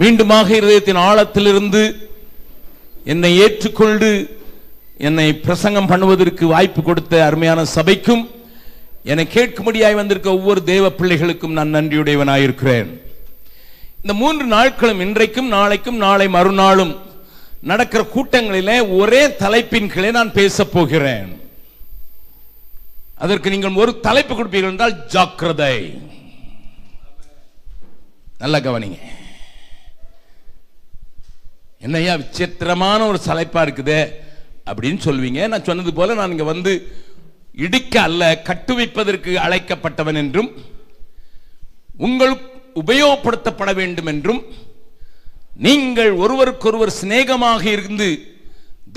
மீண்டுமாக இருதயத்தின் ஆழத்திலிருந்து என்னை ஏற்றுக்கொண்டு என்னை பிரசங்கம் பண்ணுவதற்கு வாய்ப்பு கொடுத்த அருமையான சபைக்கும் என்னை கேட்கும்படியாய் வந்திருக்க ஒவ்வொரு தேவ பிள்ளைகளுக்கும் நான் நன்றியுடையவனாயிருக்கிறேன். இந்த 3 நாட்களும், இன்றைக்கும் நாளைக்கும் நாளை மறுநாளும் நடக்கிற கூட்டங்களிலே ஒரே தலைப்பின் கீழே நான் பேச போகிறேன். அதற்கு நீங்கள் ஒரு தலைப்பு கொடுப்பீர்கள் என்றால் ஜாக்கிரதை. நல்ல கவனிங்க. என்னையா விசித்திரமான ஒரு தலைப்பா இருக்குது அப்படின்னு சொல்வீங்க. நான் சொன்னது போல நான் இங்க வந்து இடிக்க அல்ல, கட்டுவிப்பதற்கு அழைக்கப்பட்டவன் என்றும் உங்களுக்கு உபயோகப்படுத்தப்பட வேண்டும் என்றும் நீங்கள் ஒருவருக்கொருவர் சிநேகமாக இருந்து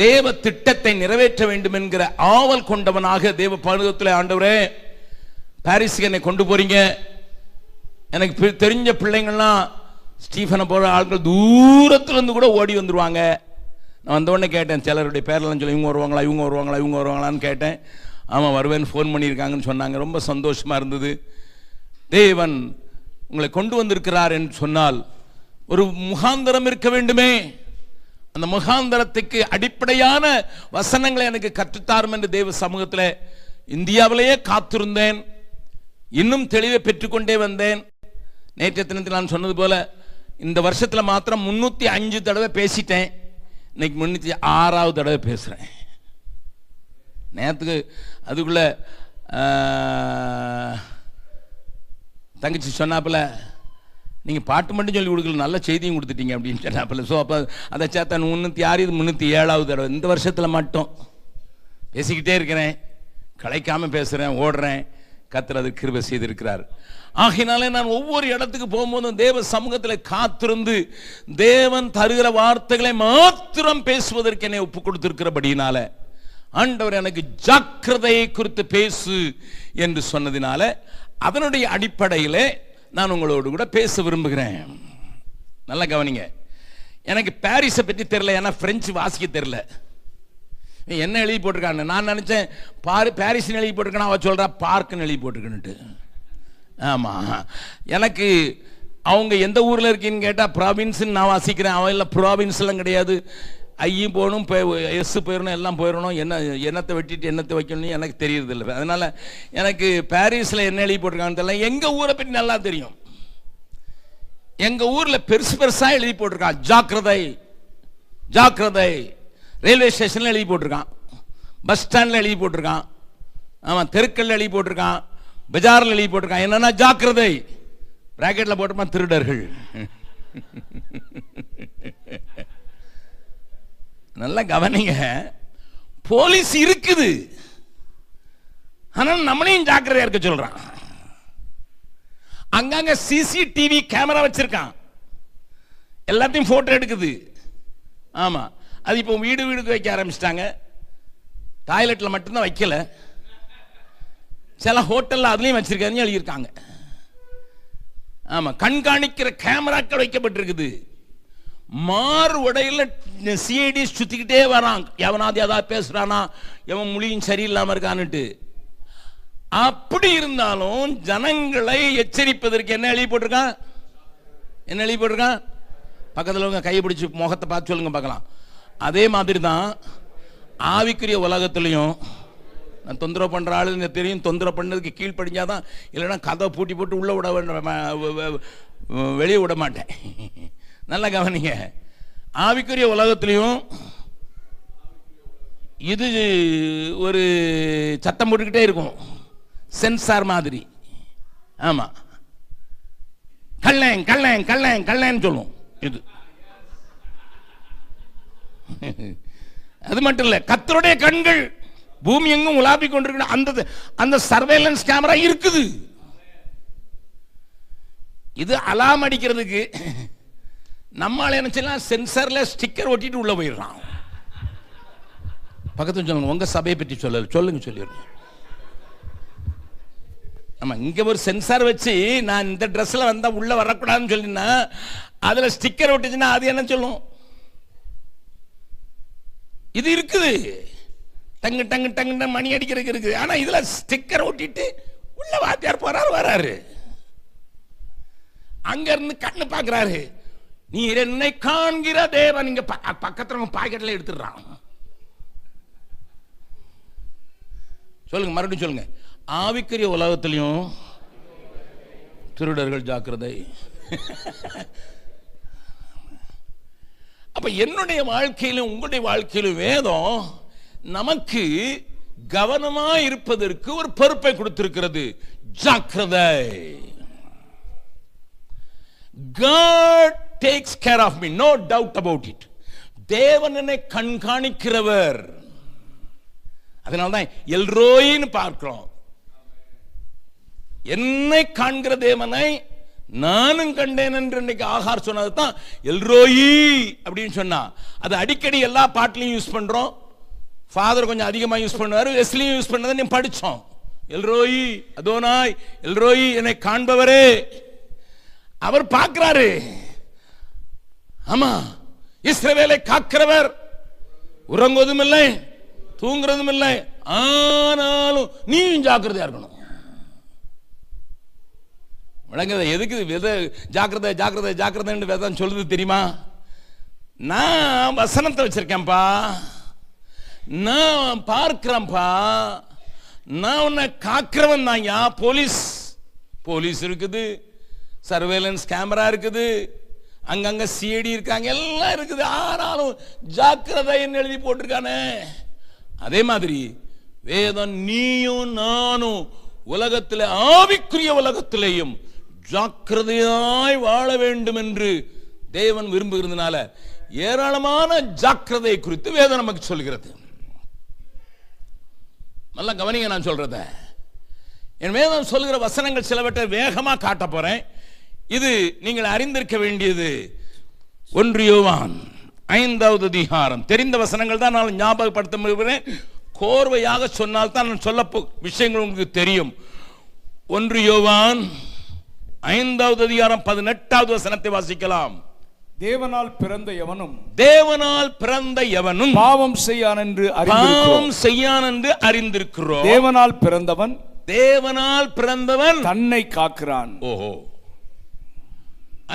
தேவ திட்டத்தை நிறைவேற்ற வேண்டும் என்கிற ஆவல் கொண்டவனாக தேவ பருவத்தில், ஆண்டவரே பாரிஸுக்கு என்னை கொண்டு போறீங்க, எனக்கு தெரிஞ்ச பிள்ளைங்கள்லாம் ஸ்டீஃபனை போற ஆட்கள் தூரத்திலிருந்து கூட ஓடி வந்துருவாங்க. நான் வந்த உடனே கேட்டேன், சிலருடைய பேரெல்லாம் சொல்லி இவங்க வருவாங்களா இவங்க வருவாங்களா இவங்க வருவாங்களான்னு கேட்டேன். ஆமாம் வருவேன்னு ஃபோன் பண்ணியிருக்காங்கன்னு சொன்னாங்க. ரொம்ப சந்தோஷமாக இருந்தது. தேவன் உங்களை கொண்டு வந்திருக்கிறார் என்று சொன்னால் ஒரு முகாந்தரம் இருக்க வேண்டுமே. அந்த முகாந்தரத்துக்கு அடிப்படையான வசனங்களை எனக்கு கற்றுத்தாரும் என்று தேவ சமூகத்தில் இந்தியாவிலேயே காத்திருந்தேன். இன்னும் தெளிவை பெற்றுக்கொண்டே வந்தேன். நேற்றைய தினத்தில் நான் சொன்னது போல இந்த வருஷத்தில் மாத்திரம் 305 தடவை பேசிட்டேன். இன்னைக்கு 306வது தடவை பேசுகிறேன். நேற்றுக்கு அதுக்குள்ள தங்கச்சி சொன்னாப்பில் நீங்கள் பாட்டு மட்டும் சொல்லி கொடுக்கல, நல்ல செய்தியும் கொடுத்துட்டீங்க அப்படின்னு சொன்னாப்பில். ஸோ அப்போ அதை சேர்த்தா 306, இது 307வது தடவை. இந்த வருஷத்தில் மட்டும் பேசிக்கிட்டே இருக்கிறேன், களைக்காமல் பேசுகிறேன், ஓடுறேன். கர்த்தர் அது கிருபை செய்திருக்கிறார். ஆகினாலே நான் ஒவ்வொரு இடத்துக்கு போகும்போதும் தேவ சமூகத்தில் காத்திருந்து தேவன் தருகிற வார்த்தைகளை மாத்திரம் பேசுவதற்கு என்னை ஒப்பு கொடுத்திருக்கிறபடினால, ஆண்டவர் எனக்கு ஜாக்கிரதையை குறித்து பேசு என்று சொன்னதினால அதனுடைய அடிப்படையில் நான் உங்களோடு கூட பேச விரும்புகிறேன். நல்லா கவனிங்க. எனக்கு பாரிஸை பற்றி தெரியல, ஏன்னா பிரெஞ்சு வாசிக்க தெரியல. என்ன எழுதி போட்டிருக்காங்க, நான் நினைச்சேன் பாரிஸ் எழுதி போட்டிருக்கேன், அவ சொல்றா பார்க்குன்னு எழுதி போட்டிருக்கேன்ட்டு. ஆமா, எனக்கு அவங்க எந்த ஊர்ல இருக்கீன்னு கேட்டா ப்ராவின்ஸ் நான் வாசிக்கிறேன். அவன் இல்லை, ப்ராவின்ஸ் எல்லாம் கிடையாது. ஐயும் போகணும், எஸ் போயிடணும், எல்லாம் போயிடணும். என்னத்தை வெட்டிட்டு என்னத்தை வைக்கணும்னு எனக்கு தெரியறது இல்லை. அதனால எனக்கு பாரிஸ்ல என்ன எழுதி போட்டிருக்காங்கன்னு தெரியல. எங்க ஊரை பற்றி நல்லா தெரியும். எங்க ஊர்ல பெருசு பெருசா எழுதி போட்டிருக்கான் ஜாக்கிரதை ஜாக்கிரதை. ரயில்வே ஸ்டேஷன்ல எழுதி போட்டிருக்கான், பஸ் ஸ்டாண்ட்ல எழுதி போட்டிருக்கான், ஆமா தெருக்கல்ல எழுதி போட்டிருக்கான், பஜார்ல எழுதி போட்டிருக்கான். என்னன்னா ஜாக்கிரதை. பிராக்கெட்ல போட்டிருப்பான் திருடர்கள். நல்லா கவனிங்க. போலீஸ் இருக்குது, ஆனால் நம்மளையும் ஜாக்கிரதையா இருக்க சொல்றான். அங்கங்க சிசிடிவி கேமரா வச்சிருக்கான், எல்லாத்தையும் போட்டோ எடுக்குது. ஆமா, அது இப்போ வீடு வீடுக்கு வைக்க ஆரம்பிச்சிட்டாங்க. டாய்லெட்ல மட்டும்தான் வைக்கல, சில ஹோட்டல்ல அதுலயும் வச்சிருக்காங்க, எழுதியிருக்காங்க. ஆமா, கண்காணிக்கிற கேமராக்கள் வைக்கப்பட்டிருக்குது. மாறு உடையில சிஐடி சுத்திக்கிட்டே வரான், எவனாவது ஏதாவது பேசுறானா, எவன் மொழியும் சரியில்லாம இருக்கான்னுட்டு. அப்படி இருந்தாலும் ஜனங்களை எச்சரிப்பதற்கு என்ன எழுதி போட்டிருக்கான், என்ன எழுதி போட்டிருக்கான்? பக்கத்தில் உங்க கையை பிடிச்சி முகத்தை பார்த்து சொல்லுங்க பார்க்கலாம். அதே மாதிரி தான் ஆவிக்குரிய உலகத்திலையும் நான் தொந்தரவு பண்ற ஆளு தெரியும். தொந்தரவு பண்ணதுக்கு கீழ்ப்படிஞ்சாதான், இல்லைன்னா கதை பூட்டி போட்டு உள்ள விட வெளியே விட மாட்டேன். நல்லா கவனிங்க. ஆவிக்குரிய உலகத்திலையும் இது ஒரு சத்தம் போட்டுக்கிட்டே இருக்கும், சென்சார் மாதிரி. ஆமா, கள்ளன் கள்ளன் கள்ளன் கள்ளன்னு சொல்லும். இது அது மட்டும் இல்ல, கர்த்தருடைய கண்கள் பூமி எங்கும் உலாவிக் கொண்டிருக்கிற அந்த சர்வேலன்ஸ் கேமரா இருக்குது. இது அலாம் அடிக்கிறதுக்கு நம்மால என்ன செய்யலாம், சென்சார்ல ஸ்டிக்கர் ஒட்டிட்டு உள்ள போயிடலாம். பக்கத்துல சொல்லுங்க, உங்க சபையை பற்றி சொல்லுங்க சொல்லிடுறேன். ஆமா, இங்க ஒரு சென்சார் வச்சு நான் இந்த ட்ரெஸ்ல வந்தா உள்ள வரக்கூடாதுன்னு சொல்லினா அதுல ஸ்டிக்கர் ஒட்டிச்சுன்னா அது என்ன சொல்லும்? இது இருக்குது, டங்கு டங்கு டங்கு மணி அடிக்கிறதுக்கு இருக்குது. ஆனா இதுல ஸ்டிக்கர் ஒட்டிட்டு உள்ள வாத்தியார் போறாரு வராரு. அங்க இருந்து கண்ணு பாக்குறாரு, நீர் என்னை காண்கிற தேவன். இங்க பக்கத்துல பாக்கெட்ல எடுத்துடுறான். சொல்லுங்க, மறுபடியும் சொல்லுங்க. ஆவிக்குரிய உலகத்திலையும் திருடர்கள் ஜாக்கிரதை. அப்ப என்னுடைய வாழ்க்கையிலும் உங்களுடைய வாழ்க்கையிலும் வேதம் நமக்கு கவனமா இருப்பதற்கு ஒரு பொறுப்பை கொடுத்திருக்கிறது. ஜாக்கிரதை. God takes care of me, no doubt about it. தேவன் என்னை கண்காணிக்கிறவர். அதனால்தான் எல்ரோயின்னு பார்க்கிறோம். என்னை காண்கிற தேவனை நானும் கண்டேன் என்று இன்னைக்கு ஆகார் சொன்னது தான் எல்ரோயி அப்படின்னு சொன்னா. அது அடிக்கடி எல்லா பாட்டிலையும் யூஸ் பண்றோம். ஃபாதர் கொஞ்சம் அதிகமாக யூஸ் பண்ணுவார், வெஸ்லியும் யூஸ் பண்ணதை நீ படிச்சோம். எல்ரோயி அதோனாய், எல்ரோயி என்னை காண்பவரே. அவர் பார்க்கிறாரு. ஆமா, இஸ்ரவேலை காக்கிறவர். உறங்குவதும் இல்லை, தூங்குறதும் இல்லை. ஆனாலும் நீயும் ஜாக்கிரதையா இருக்கணும். விளங்குத? எதுக்கு ஜாக்கிரதை ஜாக்கிரதை ஜாக்கிரதை வேதம் சொல்லுது தெரியுமா? நான் வசனத்தை வச்சிருக்கேன்ப்பா, நான் பார்க்கிறேன்ப்பா, நான் உன்னை காக்கிறவன் தான். யா போலீஸ் இருக்குது, சர்வேலன்ஸ் கேமரா இருக்குது, அங்கங்க சிஐடி இருக்காங்க, எல்லாம் இருக்குது. ஆனாலும் ஜாக்கிரதை எழுதி போட்டிருக்கானே. அதே மாதிரி வேதம் நீயும் நானும் உலகத்தில் ஆவிக்குரிய உலகத்திலேயும் ஜாக்கிரதையாய் வாழ வேண்டும் என்று தேவன் விரும்புகிறதுனால ஏராளமான ஜாக்கிரதை குறித்து வேதம் நமக்கு சொல்கிறது. நல்லா கவனிங்க நான் சொல்றத. என் வேதம் சொல்கிற வசனங்கள் சிலவற்றை வேகமா காட்ட போறேன். இது நீங்கள் அறிந்திருக்க வேண்டியது. 1 யோவான் 5வது அதிகாரம். தெரிந்த வசனங்கள் தான் நான் ஞாபகப்படுத்த முடிகிறேன். கோர்வையாக சொன்னால் தான் நான் சொல்ல விஷயங்கள் உங்களுக்கு தெரியும். 1 யோவான் 5வது அதிகாரம் 18வது வசனத்தை வாசிக்கலாம். தேவனால் பிறந்த எவனும் பாவம் செய்யான் என்று அறிந்திருக்கிறோம். தேவனால் பிறந்தவன் தன்னை காக்கிறான். ஓஹோ,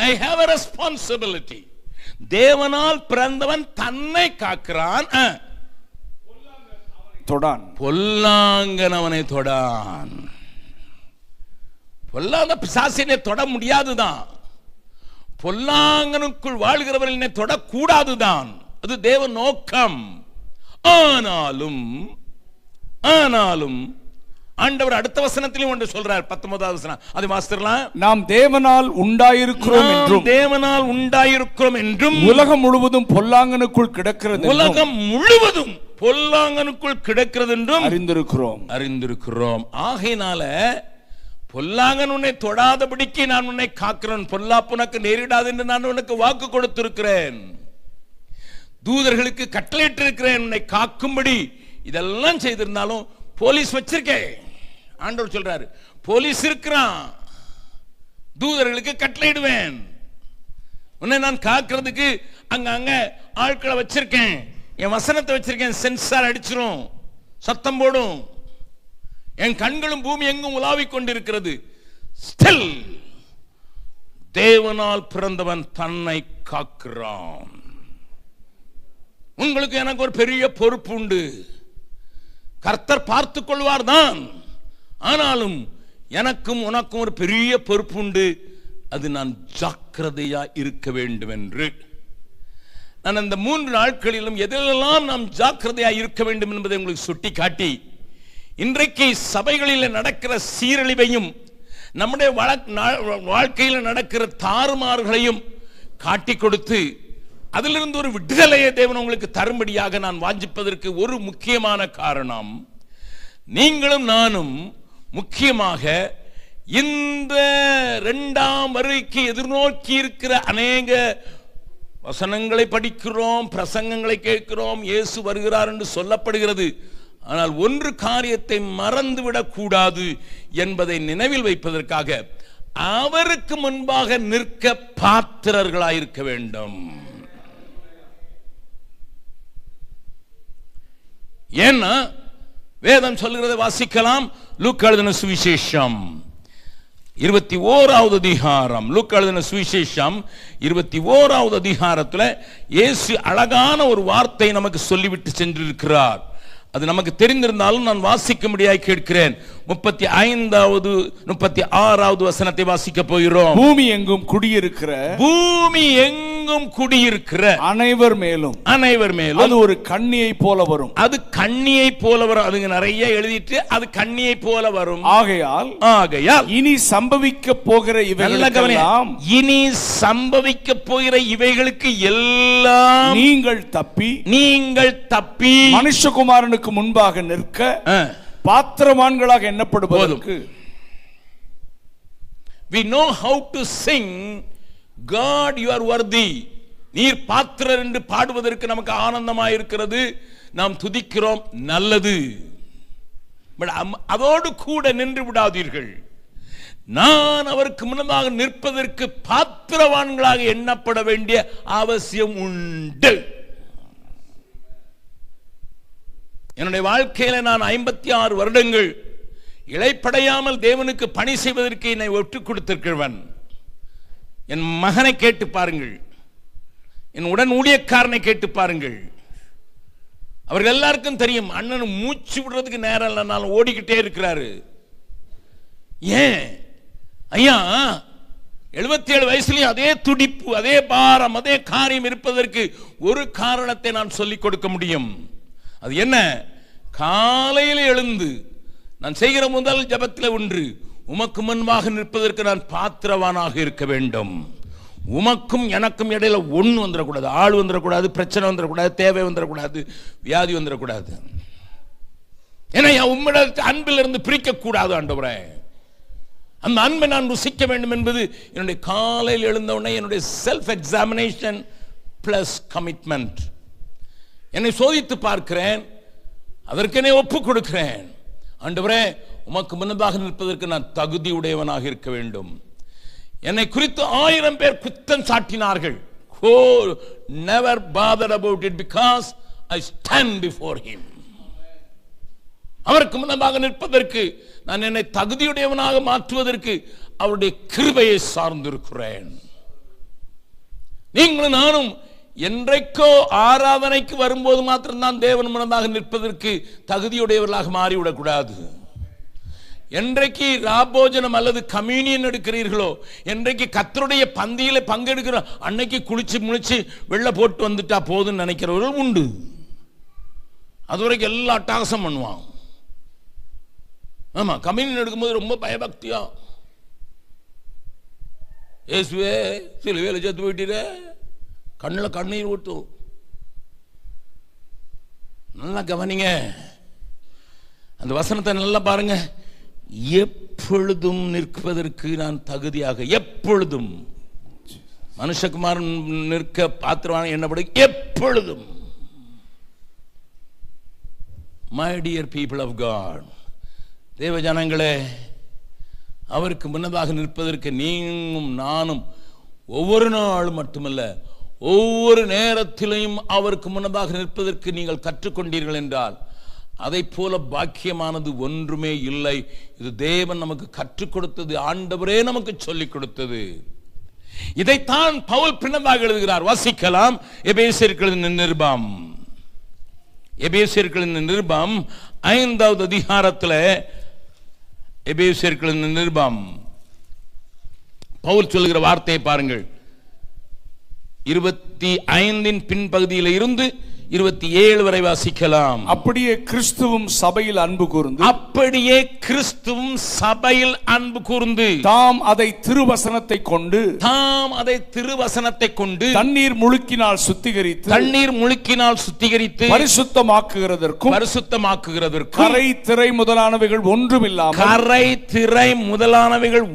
I have a responsibility. தேவனால் பிறந்தவன் தன்னை காக்கிறான். பொல்லாங்கன் அவனை தொடான். பொல்லாத பிசாசினை தொட முடியாதுதான். பொல்லாங்கனுக்குள் வாழ்கிறவர்களை தொடக்கூடாதுதான். அது தேவ நோக்கம். ஆனாலும் ஆண்டவர் அடுத்த வசனத்திலும் ஒன்று சொல்றார். 19வது வசனம் அதை வாசிக்கலாம். நாம் தேவனால் உண்டாயிருக்கிறோம் என்றும் உலகம் முழுவதும் பொல்லாங்கனுக்குள் கிடக்கிறது என்றும் அறிந்திருக்கிறோம். ஆகையினால பொல்லாங்கன் உன்னை தொடாதபடிக்கு நான் உன்னை காக்கிறேன். பொல்லாப்பு உனக்கு நேரிடாது என்று நான் உனக்கு வாக்கு கொடுத்திருக்கிறேன். தூதர்களுக்கு கட்டளையிட்டிருக்கிறேன் உன்னை காக்கும்படி. இதெல்லாம் செய்திருந்தாலும் போலீஸ் வச்சிருக்கேன். ஆண்டவர் சொல்றாரு, போலீஸ் இருக்கிறான், தூதர்களுக்கு கட்டளையிடுவேன். உன்னை நான் காக்கிறதுக்கு அங்க ஆட்களை வச்சிருக்கேன். என் வசனத்தை வச்சிருக்கேன். சென்சார் அடிச்சிரும், சத்தம் போடும். என் கண்களும் பூமி எங்கும் உலாவிக் கொண்டிருக்கிறது. ஸ்டில் தேவனால் பிறந்தவன் தன்னை காக்கிறான். உங்களுக்கு எனக்கு ஒரு பெரிய பொறுப்பு உண்டு. கர்த்தர் பார்த்துக் கொள்வார் தான். ஆனாலும் எனக்கும் உனக்கும் ஒரு பெரிய பொறுப்பு உண்டு. அது நான் ஜாக்கிரதையா இருக்க வேண்டும் என்று. நான் அந்த 3 நாட்களிலும் எதிலெல்லாம் நாம் ஜாக்கிரதையா இருக்க வேண்டும் என்பதை உங்களுக்கு சுட்டி காட்டி, இன்றைக்கு சபைகளில் நடக்கிற சீரழிவையும் நம்முடைய வாழ்க்கையில் நடக்கிற தாறுமாறுகளையும் காட்டி கொடுத்து அதிலிருந்து ஒரு விடுதலையை தேவன் உங்களுக்கு தரும்படியாக நான் வாஞ்சிப்பதற்கு ஒரு முக்கியமான காரணம், நீங்களும் நானும் முக்கியமாக இந்த 2ஆம் வருகைக்கு எதிர்நோக்கி இருக்கிற அநேக வசனங்களை படிக்கிறோம், பிரசங்கங்களை கேட்கிறோம். இயேசு வருகிறார் என்று சொல்லப்படுகிறது. ஆனால் ஒரு காரியத்தை மறந்துவிடக் கூடாது என்பதை நினைவில் வைப்பதற்காக அவருக்கு முன்பாக நிற்க பாத்திரர்களாயிருக்க வேண்டும். ஏன்னா வேதம் சொல்கிறதை வாசிக்கலாம். லூக்கா எழுதின சுவிசேஷம் 21வது அதிகாரம், லூக்கா எழுதின சுவிசேஷம் 21வது அதிகாரத்துல இயேசு அழகான ஒரு வார்த்தை நமக்கு சொல்லிவிட்டு சென்றிருக்கிறார். அது நமக்கு தெரிந்திருந்தாலும் நான் வாசிக்கும்படியாய் கேட்கிறேன். 35வது 36வது வசனத்தை வாசிக்க போகிறோம். பூமி எங்கும் குடியிருக்கிற அனைவர் மேலும் அது ஒரு கண்ணியை போல வரும். அது கண்ணியை போல வரும். அதுங்க நிறைய எழுதிட்டு அது கண்ணியை போல வரும். ஆகையால் இனி சம்பவிக்க போகிற இவைகளுக்கு எல்லாம் நீங்கள் தப்பி மனுஷகுமாரனுக்கு முன்பாக நிற்க பாத்திரவான்களாக எண்ணப்படுவதற்கு. We know how to sing God you are worthy. நீர் பாத்திரர் என்று பாடுவதற்கு நமக்கு ஆனந்தமாய் இருக்கிறது. நாம் துதிக்கிறோம், நல்லது. அதோடு கூட நின்று விடாதீர்கள். நான் அவருக்கு முன்னதாக நிற்பதற்கு பாத்திரவான்களாக எண்ணப்பட வேண்டிய அவசியம் உண்டு. என்னுடைய வாழ்க்கையில நான் 56 வருடங்கள் இளைப்படையாமல் தேவனுக்கு பணி செய்வதற்கு என்னை ஒட்டுக் கொடுத்திருக்கிறவன். என் மகனை கேட்டு பாருங்கள், என் உடன் ஊழியக்காரனை கேட்டு பாருங்கள். அவர்கள் எல்லாருக்கும் தெரியும், அண்ணன் மூச்சு விடுறதுக்கு நேரம் இல்லைனாலும் ஓடிக்கிட்டே இருக்கிறாரு. ஏன் ஐயா 77 வயசுலயும் அதே துடிப்பு, அதே பாரம், அதே காரியம் இருப்பதற்கு ஒரு காரணத்தை நான் சொல்லிக் கொடுக்க முடியும். அது என்ன? காலையில் எழுந்து நான் செய்கிற முதல் ஜபத்தில் ஒன்று, உமக்கு முன்பாக நிற்பதற்கு நான் பாத்திரவானாக இருக்க வேண்டும். உமக்கும் எனக்கும் இடையில ஒன்று வந்துடக்கூடாது, ஆள் வந்துடக்கூடாது, பிரச்சனை வந்துடக்கூடாது, தேவை வந்துடக்கூடாது, வியாதி வந்துடக்கூடாது. ஏன்னா உம்மிட அன்பிலிருந்து பிரிக்கக்கூடாது ஆண்டவரே. அந்த அன்பை நான் ருசிக்க வேண்டும் என்பது என்னுடைய காலையில் எழுந்தவுடனே என்னுடைய செல்ஃப் எக்ஸாமினேஷன் பிளஸ் கமிட்மெண்ட். என்னை சோதித்து பார்க்கிறேன், அதற்கு என்னை ஒப்புக் கொடுக்கிறேன். ஆண்டவரே, உமக்கு முன்னதாக நிற்பதற்கு நான் தகுதி உடையவனாக இருக்க வேண்டும். என்னை குறித்து 1000 பேர் குற்றம் சாட்டினார்கள். Oh, never bothered about it because I stand before him. அவருக்கு முன்னதாக நிற்பதற்கு நான் என்னை தகுதியுடையவனாக மாற்றுவதற்கு அவருடைய கிருபையை சார்ந்திருக்கிறேன். நீங்களும் நானும் என்றைக்கோ ஆராதனைக்கு வரும்போது மாத்திரம்தான் தேவன் முன்னதாக நிற்பதற்கு தகுதியுடையவர்களாக மாறிவிடக்கூடாது. என்றைக்கு ராபோஜனம் அல்லது கம்யூனியன் எடுக்கிறீர்களோ, என்றைக்கு கர்த்தருடைய பந்தியில பங்கெடுக்கிறோம், அன்னைக்கு குளிச்சு முழிச்சு வெள்ள போட்டு வந்துட்டா போதுன்னு நினைக்கிறவர்கள் உண்டு. அதுவரைக்கும் எல்லா அட்டகாசம் பண்ணுவான். ஆமா, கம்யூனியன் எடுக்கும்போது ரொம்ப பயபக்தியா, இயேசுவே சிலுவையில செத்து போயிட்டீர, கண்ணில் கண்ணீர் ஊட்டும். நல்லா கவனிங்க, அந்த வசனத்தை நல்லா பாருங்க. எப்பொழுதும் நிற்பதற்கு நான் தகுதியாக, எப்பொழுதும் மனுஷகுமாரன் நிற்க பாத்திரமான என்னப்படும் எப்பொழுதும். My dear people of God, தேவ ஜனங்களே, அவருக்கு முன்னதாக நிற்பதற்கு நீங்களும் நானும் ஒவ்வொரு நாளும் மட்டுமல்ல ஒவ்வொரு நேரத்திலையும் அவருக்கு முன்னதாக நிற்பதற்கு நீங்கள் கற்றுக்கொண்டீர்கள் என்றால் அதை போல பாக்கியமானது ஒன்றுமே இல்லை. இது தேவன் நமக்கு கற்றுக் கொடுத்தது, ஆண்டவரே நமக்கு சொல்லிக் கொடுத்தது. இதைத்தான் பவுல் பின்னதாக எழுதுகிறார். வாசிக்கலாம். எபேசியர்களின் நிருபம், எபேசியர்களின் நிருபம் 5வது அதிகாரத்தில், எபேசியர்களின் நிருபம் பவுல் சொல்லுகிற வார்த்தையை பாருங்கள். 25 பின்பகுதியில் இருந்து 27 வரை வாசிக்கலாம். அப்படியே கிறிஸ்துவும் சபையில் அன்பு கூர்ந்து, அப்படியே கிறிஸ்துவும் சபையில் அன்பு கூர்ந்து தாம் அதை திருவசனத்தை கொண்டு, தண்ணீர் முழுக்கினால் சுத்திகரித்து பரிசுத்தமாக்குகிறதற்கும் கரை திரை முதலானவைகள்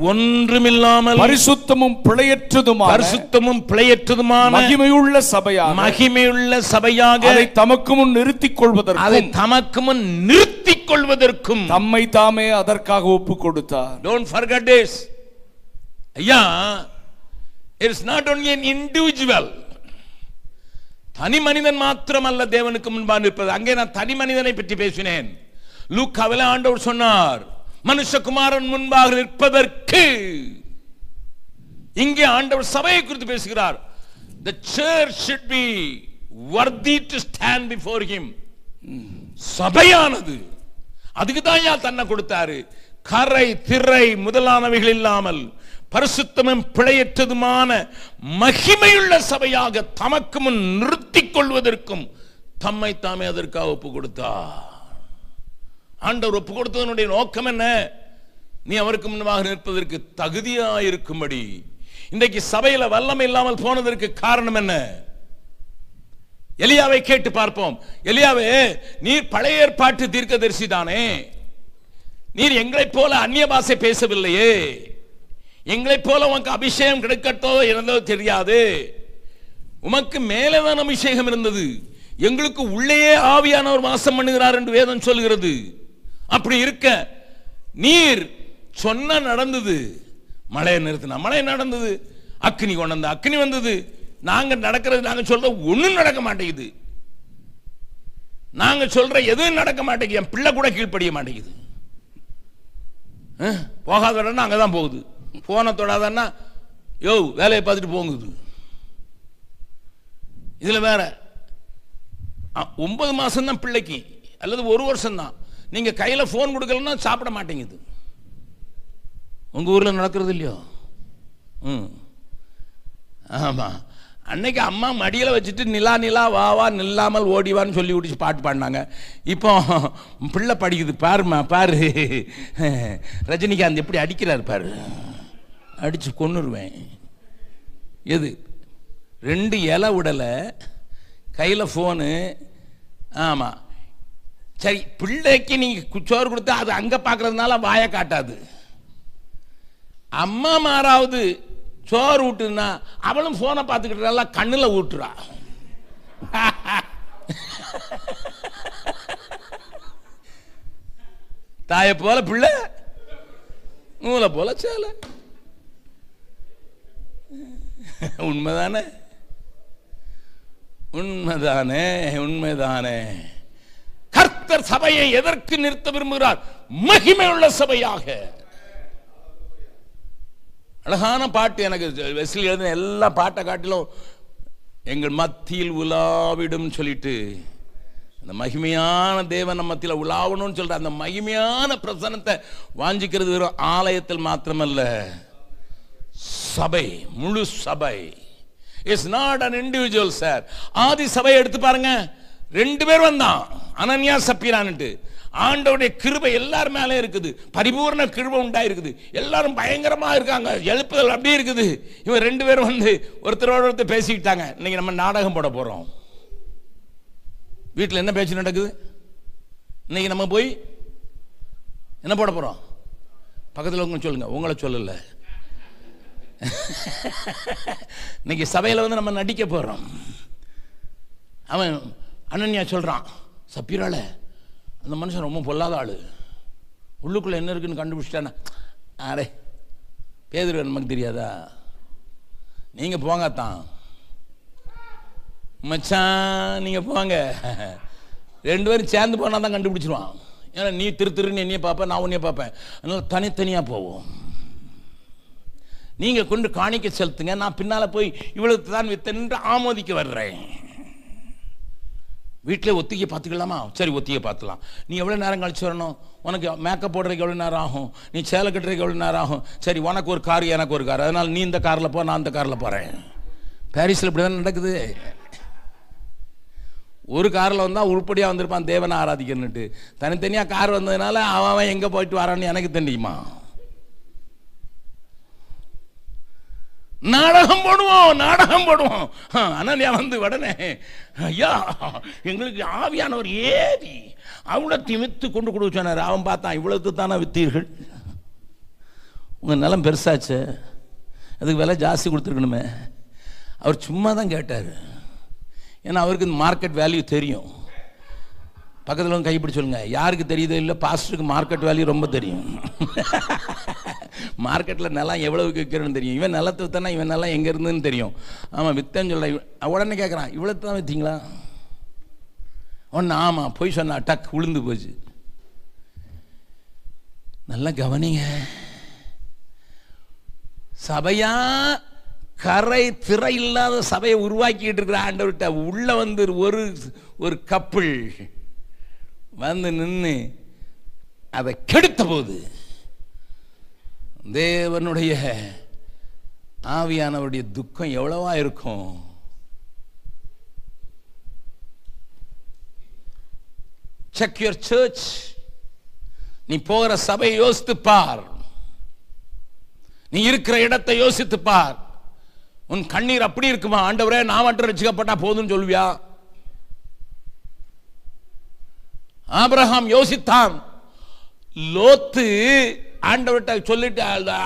ஒன்றுமில்லாமல் பரிசுத்தமும் பிழையற்றதுமான மகிமையுள்ள சபையாக அதை தமக்கு முன் நிறுத்திக் கொள்வதற்கும் தம்மை தாமே அதற்காக ஒப்புக் கொடுத்தார். Don't forget this. ஐயா, it is not only an individual. தனி மனிதன் மாத்திரமல்ல தேவனுக்கு முன்பாக நிற்பது. அங்கே நான் தனி மனிதனை பற்றி பேசினேன். லூக்காவிலே ஆண்டவர் சொன்னார், மனுஷகுமாரன் முன்பாக நிற்பதற்கு. இங்கே ஆண்டவர் சபையை குறித்து பேசுகிறார். The church should be worthy to stand before him. சபையானது அதுக்கு தான் தன்னை கொடுத்தாரு. கரை திரை முதலானவைகள் இல்லாமல் பரிசுத்தமும் பிழையற்றதுமான மகிமையுள்ள சபையாக தமக்கு முன் நிறுத்திக் கொள்வதற்கும் தம்மை தாமே அதற்காக ஒப்பு கொடுத்தார். ஆண்டவர் ஒப்பு கொடுத்ததனுடைய நோக்கம் என்ன? நீ அவருக்கு முன்பாக நிற்பதற்கு தகுதியாயிருக்கும்படி. இன்றைக்கு சபையில வல்லமை இல்லாமல் போனதற்கு காரணம் என்ன? எலியாவை கேட்டு பார்ப்போம். எலியாவே, நீர் பழைய ஏற்பாட்டு தீர்க்கதரிசி தானே, நீர் எங்களைப் போல அந்நிய பாஷை பேசவில்லையே, எங்களைப் போல உனக்கு அபிஷேகம் கிடைக்கட்டோ இருந்தோ தெரியாது, உமக்கு மேலதான் அபிஷேகம் இருந்தது, எங்களுக்கு உள்ளேயே ஆவியானவர் வாசம் பண்ணுகிறார் என்று வேதம் சொல்கிறது. அப்படி இருக்க நீர் சொன்ன நடந்தது. மழையை நிறுத்தினா மழை நடந்தது, அக்னி கொண்டு வந்த அக்னி வந்தது. நாங்க நடக்கிறது, நாங்க சொல்ற ஒண்ணும் நடக்க மாட்டேங்குது. நாங்க சொல்ற எதுவும் நடக்க மாட்டேங்குது. என் பிள்ளை கூட கீழ்ப்படிய மாட்டேங்குது. போகாத இடம்னா அங்கதான் போகுது. போன தொடாதன்னா யோ வேலையை பார்த்துட்டு போங்குது. இதுல வேற 9 மாசம் தான் பிள்ளைக்கு, அல்லது 1 வருஷம் தான். நீங்க கையில போன் கொடுக்கலன்னா சாப்பிட மாட்டேங்குது. உங்க ஊர்ல நடக்கிறது இல்லையோ? ஆமா. அன்னைக்கு அம்மா மடியில வச்சுட்டு நிலா நிலா வா வா நில்லாமல் ஓடிவான்னு சொல்லி விட்டு பாட்டு பாடினாங்க. இப்போ பிள்ளை படிக்குது. பாருமா பாரு, ரஜினிகாந்த் எப்படி அடிக்கிறார் பாரு, அடிச்சு கொன்னுருவேன். எது 2 இலை விடலை, கையில் ஃபோனு. ஆமாம் சரி, பிள்ளைக்கு நீங்கள் சோறு கொடுத்தா அது அங்கே பார்க்கறதுனால வாயை காட்டாது. அம்மா மாறாவது சோறு ஊட்டுனா அவளும் ஃபோனை பார்த்துக்கிட்டு கண்ணில் ஊட்டுறா. தாயை போல பிள்ளை, நூலை போல சேலை. உண்மைதானே? உண்மைதானே? உண்மைதானே? கர்த்தர் சபையை எதற்கு நிறுத்த விரும்புகிறார்? மகிமையுள்ள சபையாக. அழகான பாட்டு. எனக்கு வெஸ்லி எழுதின எல்லா பாட்டை காட்டிலும் எங்கள் மத்தியில் உலாவிடும் சொல்லிட்டு, அந்த மகிமையான தேவன் நம்ம மத்தியில் உலாவணும்னு சொல்ற அந்த மகிமையான பிரசன்னத்தை வாஞ்சிக்கிறது வெறும் ஆலயத்தில் மாத்திரமல்ல, சபை, முழு சபை. It's not an individual sir. ஆதி சபையை எடுத்து பாருங்க, 2 பேர் வந்தான், அனனியா சப்பீரான்ட்டு. ஆண்டவருடைய கிருபை எல்லார் மேலே இருக்குது, பரிபூர்ண கிருபை உண்டாயிருக்குது, எல்லாரும் பயங்கரமா இருக்காங்க, எழுப்புதல் அப்படி இருக்குது. இவன் 2 பேரும் வந்து ஒருத்தரோட ஒருத்தர் பேசிக்கிட்டாங்க. இன்னைக்கு நம்ம நாடகம் போட போறோம். வீட்டில் என்ன பேச்சு நடக்குது? இன்னைக்கு நம்ம போய் என்ன போட போறோம்? பக்கத்தில் உங்க சொல்லுங்க, உங்களை சொல்லல. இன்னைக்கு சபையில் வந்து நம்ம நடிக்க போறோம். அவன் அனன்யா சொல்றான், சப்பீரால அந்த மனுஷன் ரொம்ப பொல்லாத ஆளு, உள்ளுக்குள்ள என்ன இருக்குன்னு கண்டுபிடிச்சிட்டானா. அரே பேதுரு நமக்கு தெரியாதா? நீங்க போங்கத்தான் மச்சான், நீங்க போங்க. 2 பேரும் சேர்ந்து போனா தான் கண்டுபிடிச்சிருவான். ஏன்னா நீ திருன்னு என்னைய பார்ப்பேன், நான் உன்னைய பார்ப்பேன். அதனால தனித்தனியா போவோம். நீங்க கொண்டு காணிக்க செலுத்துங்க, நான் பின்னால போய் இவ்வளவு தான் வித்தன்று ஆமோதிக்க வர்றேன். வீட்டில் ஒத்திகை பார்த்துக்கலாமா? சரி ஒத்திகை பார்த்துக்கலாம். நீ எவ்வளோ நேரம் கழிச்சு வரணும்? உனக்கு மேக்கப் போடுறதுக்கு எவ்வளோ நேரம் ஆகும்? நீ சேலை கட்டுறதுக்கு எவ்வளோ நேரம் ஆகும்? சரி, உனக்கு ஒரு கார் எனக்கு ஒரு கார், அதனால் நீ இந்த காரில் போ, நான் இந்த காரில் போகிறேன். பாரிஸில் இப்படி தான் நடக்குது. ஒரு காரில் வந்தால் உருப்படியாக வந்திருப்பான் தேவனை ஆராதிக்கணுன்ட்டு. தனித்தனியாக கார் வந்ததுனால அவன் எங்கே போயிட்டு வரான்னு எனக்கு தெரியுமா? நாடகம் போடுவோம், நாடகம் போடுவோம். அனன்யா வந்து உடனே, ஐயா எங்களுக்கு ஆவியானவர் ஏறி அவ்வளோத்தையும் வித்து கொண்டு கொடுக்க சொன்னார். அவன் பார்த்தான், இவ்வளவு தானே வித்தீர்கள், உங்கள் நிலம் பெருசாச்சு, அதுக்கு விலை ஜாஸ்தி கொடுத்துருக்கணுமே. அவர் சும்மா தான் கேட்டார். ஏன்னா அவருக்கு இந்த மார்க்கெட் வேல்யூ தெரியும். பக்கத்தில் கைப்பிடி சொல்லுங்க, யாருக்கு தெரியுதோ இல்லை, பாஸ்டருக்கு மார்க்கெட் வேல்யூ ரொம்ப தெரியும். மார்க்கெட்டில் நிலம் எவ்வளவுக்கு விற்கிறன்னு தெரியும். இவன் நிலத்தை வித்தானா இவன் நிலம் எங்கே இருந்துன்னு தெரியும். ஆமாம் வித்தேன்னு சொல்ல. உடனே கேட்குறான், இவ்வளோ தான் விற்றீங்களா? ஒன்று ஆமாம், போய் சொன்னா, டக் விழுந்து போச்சு. நல்ல கவனிங்க. சபையா கரை திரை இல்லாத சபையை உருவாக்கிட்டு இருக்கிற ஆண்டவர்கிட்ட உள்ள வந்து ஒரு கப்பிள் வந்து நின்று அதை கெடுத்த போது தேவனுடைய ஆவியானவருடைய துக்கம் எவ்வளவா இருக்கும். Check your search. நீ போகிற சபையை யோசித்து பார். நீ இருக்கிற இடத்தை யோசித்து பார். உன் கண்ணீர் அப்படி இருக்குமா? ஆண்டவரே நான் மட்டும் ரட்சிக்கப்பட்டா போதும்னு சொல்லுவியா? ஆபிரகாம் யோசித்தான். லோத்து ஆண்டவர்கிட்ட சொல்லிட்டு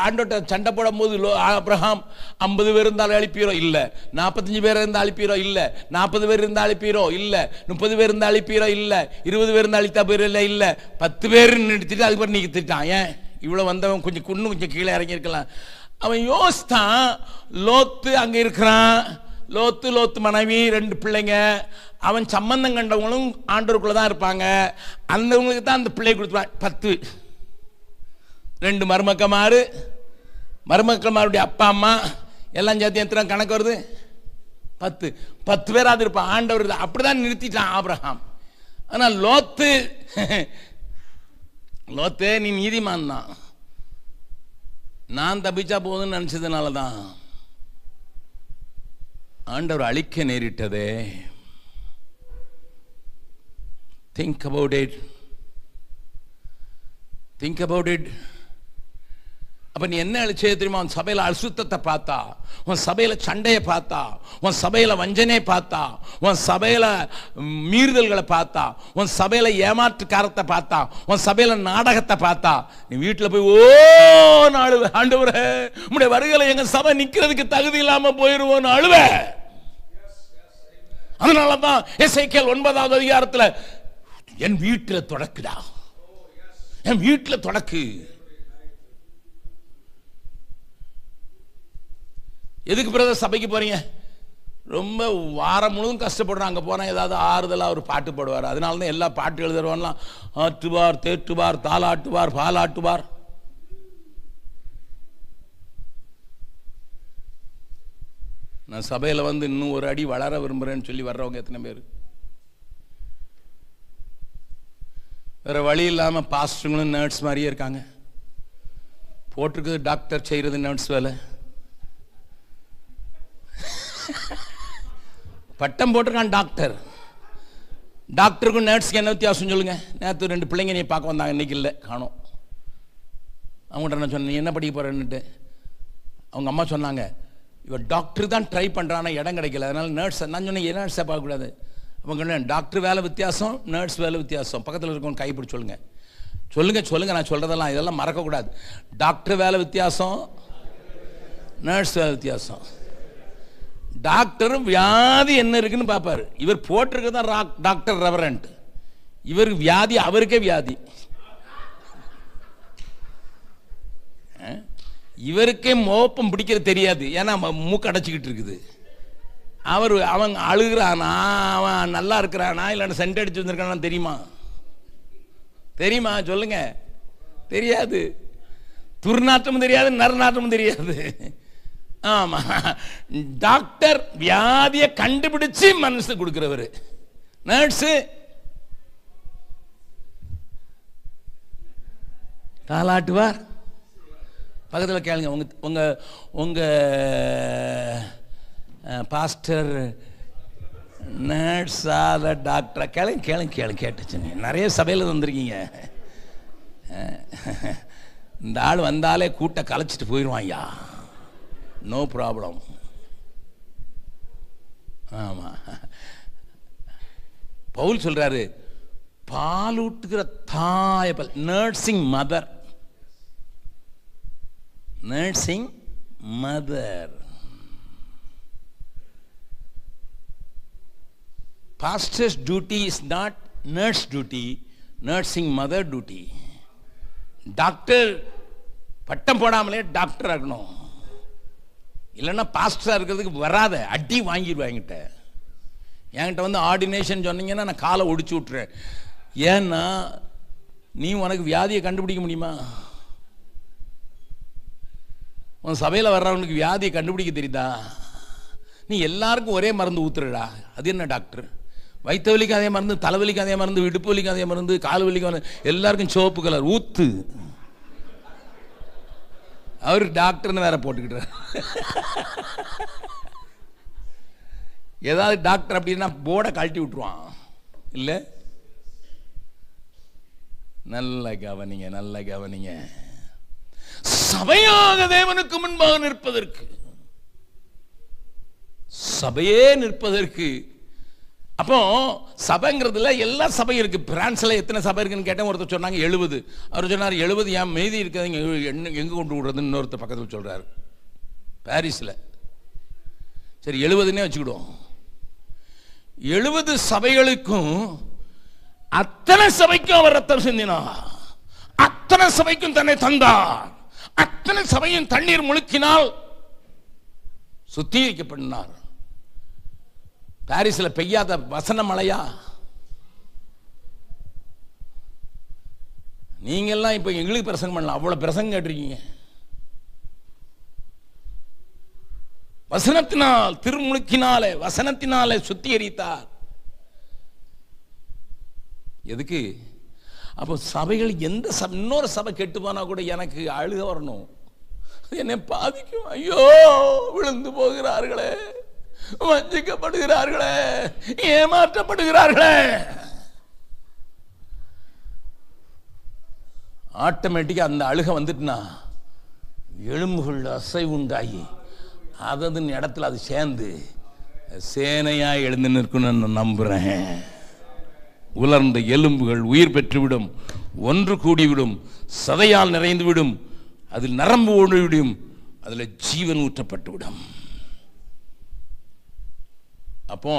ஆண்டவர்கிட்ட சண்டை போடும் போது ஆபிரகாம் 50 பேர் இருந்தாலும் அழிப்பீரோ இல்ல, 45 பேர் இருந்தால் அழிப்பீரோ இல்ல, 40 பேர் இருந்தால் அழிப்பீரோ இல்ல, 30 பேர் இருந்தால் அழிப்பீரோ இல்ல, 20 பேர் இருந்தால் அழித்தா பேர் இல்லை இல்ல, 10 பேர் நிறுத்திட்டு அதுக்கு பிறகு நீங்க திட்டான். ஏன் இவ்வளவு வந்தவன் கொஞ்சம் கீழே இறங்கி இருக்கலாம். அவன் யோசித்தான். லோத்து அங்க இருக்கிறான். லோத்து மனைவி 2 பிள்ளைங்க. அவன் சம்பந்தம் கண்டவங்களும் ஆண்டவருக்குள்ள தான் இருப்பாங்க. அந்தவங்களுக்கு தான் அந்த பிள்ளை கொடுத்துருவான். 10 2 மருமக்கமாருடைய அப்பா அம்மா எல்லாம் சேர்த்து எத்தனை கணக்கு வருது? 10 பேராது இருப்பான். ஆண்டவர் அப்படிதான் நிறுத்திட்டான் ஆபிரகாம். ஆனா லோத்து நீ நீதிமான் தான், நான் தப்பிச்சா போதுன்னு நினைச்சதுனால தான் ஆண்டவர் அழிக்க நேரிட்டதே. Think about it. அப்ப நீ என்ன அழிச்சே தெரியுமா? உன் சபையில அசுத்தத்தை பார்த்தா, உன் சபையில சண்டையை பார்த்தா, உன் சபையில வஞ்சனையை பார்த்தா, உன் சபையில மீறுதல்களை பார்த்தா, உன் சபையில ஏமாற்றுக்காரத்தை பார்த்தா, உன் சபையில நாடகத்தை பார்த்தா, நீ வீட்டுல போய் அழுவ. ஆண்டவரே உம்முடைய வருகையில எங்க சபை நிக்கிறதுக்கு தகுதி இல்லாம போயிருவோன்னு அழுவ. அதனாலதான் எசேக்கியேல் 9வது அதிகாரத்துல என் வீட்டுல தொடக்குடா, என் வீட்டுல தொடக்கு. எதுக்கு பிரதர் சபைக்கு போறீங்க? ரொம்ப வாரம் முழுவதும் கஷ்டப்படுறோம். அங்கே போனால் ஏதாவது ஆறுதலாக ஒரு பாட்டு பாடுவார். அதனால தான் எல்லா பாட்டு எழுதுறவன்லாம் ஆட்டுவார், தேற்றுவார், தாளாட்டுவார், பாலாட்டுவார். நான் சபையில் வந்து இன்னும் ஒரு அடி வளர விரும்புகிறேன்னு சொல்லி வர்றவங்க எத்தனை பேர்? வேற வழி இல்லாமல் பாஸ்டருங்களும் நர்ஸ் மாதிரியே இருக்காங்க. போட்டிருக்குது டாக்டர் செய்கிறது நர்ஸ் வேலை. பட்டம் போட்டிருக்கான் டாக்டர். டாக்டருக்கும் நர்ஸுக்கு என்ன வித்தியாசம் சொல்லுங்க? நேற்று 2 பிள்ளைங்க நீ பார்க்க வந்தாங்க, இன்னைக்கு இல்லை, காணோம். அவங்கள்ட்ட நான் சொன்னேன், நீ என்ன படிக்க போறேன்னுட்டு. அவங்க அம்மா சொன்னாங்க, இவர் டாக்டர் தான் ட்ரை பண்ணுறான், இடம் கிடைக்கல, அதனால நர்ஸ். நான் சொன்னேன், ஏன் நர்ஸை பார்க்கக்கூடாது? அவங்க சொன்னேன், டாக்டர் வேலை வித்தியாசம், நர்ஸ் வேலை வித்தியாசம். பக்கத்தில் இருக்கவங்க கைப்பிடி சொல்லுங்க. நான் சொல்றதெல்லாம் இதெல்லாம் மறக்கக்கூடாது. டாக்டர் வேலை வித்தியாசம், நர்ஸ் வேலை வித்தியாசம். டாக்டர் வியாதி என்ன இருக்குன்னு பார்ப்பாரு. இவர் போட்டிருக்கதான் டாக்டர் ரெவரண்ட். இவருக்கு வியாதி, அவருக்கே வியாதி. இவருக்கே மோப்பம் பிடிக்கிறது தெரியாது, ஏன்னா மூக்கு அடைச்சிக்கிட்டு இருக்குது. அவன் அழுகிறானா, அவன் நல்லா இருக்கிறானா, இல்லைன்னா சென்ட் அடிச்சு வந்திருக்கானா தெரியுமா? சொல்லுங்க. தெரியாது. துர்நாற்றமும் தெரியாது, நரநாற்றமும் தெரியாது. ஆமா, டாக்டர் வியாதியை கண்டுபிடிச்சு மனசு கொடுக்கிறவர். நர்ஸ் தாளாட்டுவார். பக்கத்தில் கேளுங்க, உங்க உங்க பாஸ்டர் நர்ஸா டாக்டரா? கேளுங்க கேட்டுச்சுங்க. நிறைய சபையில் வந்திருக்கீங்க. இந்த ஆள் வந்தாலே கூட்ட கலைச்சிட்டு போயிடுவான். No problem. ஆமா, பவுல் சொல்றாரு, பாலூட்டுகிற தாய், nursing mother. Pastor's duty is not nurse duty, nursing mother duty. Doctor பட்டம் போடாமலே டாக்டர் ஆகணும், இல்லைன்னா பாஸ்டரா இருக்கிறதுக்கு வராத. அடி வாங்கிடுவாங்கிட்ட. என்கிட்ட வந்து ஆர்டினேஷன் சொன்னீங்கன்னா நான் காலை ஒடிச்சு விட்டுறேன். ஏன்னா நீ உனக்கு வியாதியை கண்டுபிடிக்க முடியுமா? உன் சபையில் வர்றவனுக்கு வியாதியை கண்டுபிடிக்க தெரியுதா? நீ எல்லாருக்கும் ஒரே மருந்து ஊத்துறடா. அது என்ன டாக்டர்? வயிற்று வலிக்கு அதே மருந்து, தலைவலிக்கு அதே மருந்து, இடுப்பு வலிக்கு அதே மருந்து, கால் வலிக்கு எல்லாருக்கும் சிவப்பு கலர் ஊத்து. அவர் டாக்டர்னு வேற போட்டுக்கிட்டார். ஏதாவது டாக்டர் அப்படின்னா போர்டை கழட்டி விட்டுருவான். இல்லை, நல்ல கவனிங்க, நல்ல கவனிங்க. சபையாக தேவனுக்கு முன்பாக நிற்பதற்கு, சபையே நிற்பதற்கு. அப்போ சபைங்கிறதுல எல்லா சபை இருக்கு. பிரான்ஸ்ல எத்தனை சபை இருக்குன்னு கேட்டேன். ஒருத்தர் சொன்னாங்க 70. அவர் சொன்னார் 70 ஏன் மீதி இருக்காது எங்க கொண்டு விடுறதுன்னு இன்னொருத்தர் பக்கத்தில் சொல்றாரு. பாரிஸ்ல. சரி 70ன்னே வச்சுக்கிடுவோம். 70 சபைகளுக்கும் அத்தனை சபைக்கும் அவர் ரத்தம் சிந்தினார், அத்தனை சபைக்கும் தன்னை தந்தார், அத்தனை சபையும் தண்ணீர் முழுக்கினால் சுத்திகரிக்கப்பட்டார். பாரிஸ்ல பெய்யாத வசன மழையா? நீங்க எல்லாம் இப்ப எங்களுக்கு பிரசங்கம் பண்ணலாம், அவ்வளவு பிரசங்கம் கேட்டிருக்கீங்க. வசனத்தினால், திருமுழுக்கினாலே, வசனத்தினாலே சுத்திகரித்தார். எதுக்கு? அப்போ சபைகள் எந்த சபை, இன்னொரு சபை கெட்டு போனா கூட எனக்கு அழுக வரணும், என்னை பாதிக்கும். ஐயோ விழுந்து போகிறார்களே, வஞ்சிக்கப்படுகிறார்களே, ஏமாற்றப்படுகிறார்களே. ஆட்டோமேட்டிக்கா அந்த அழுக வந்துட்டுனா எலும்புகள் அசைவு உண்டாகி அதன் இடத்துல அது சேர்ந்து சேனையா எழுந்து நிற்கணும்னு நான் நம்புறேன். உலர்ந்த எலும்புகள் உயிர் பெற்றுவிடும், ஒன்று கூடிவிடும், சதையால் நிறைந்துவிடும், அதில் நரம்பு ஓடிவிடும், அதில் ஜீவன் ஊற்றப்பட்டுவிடும். அப்போ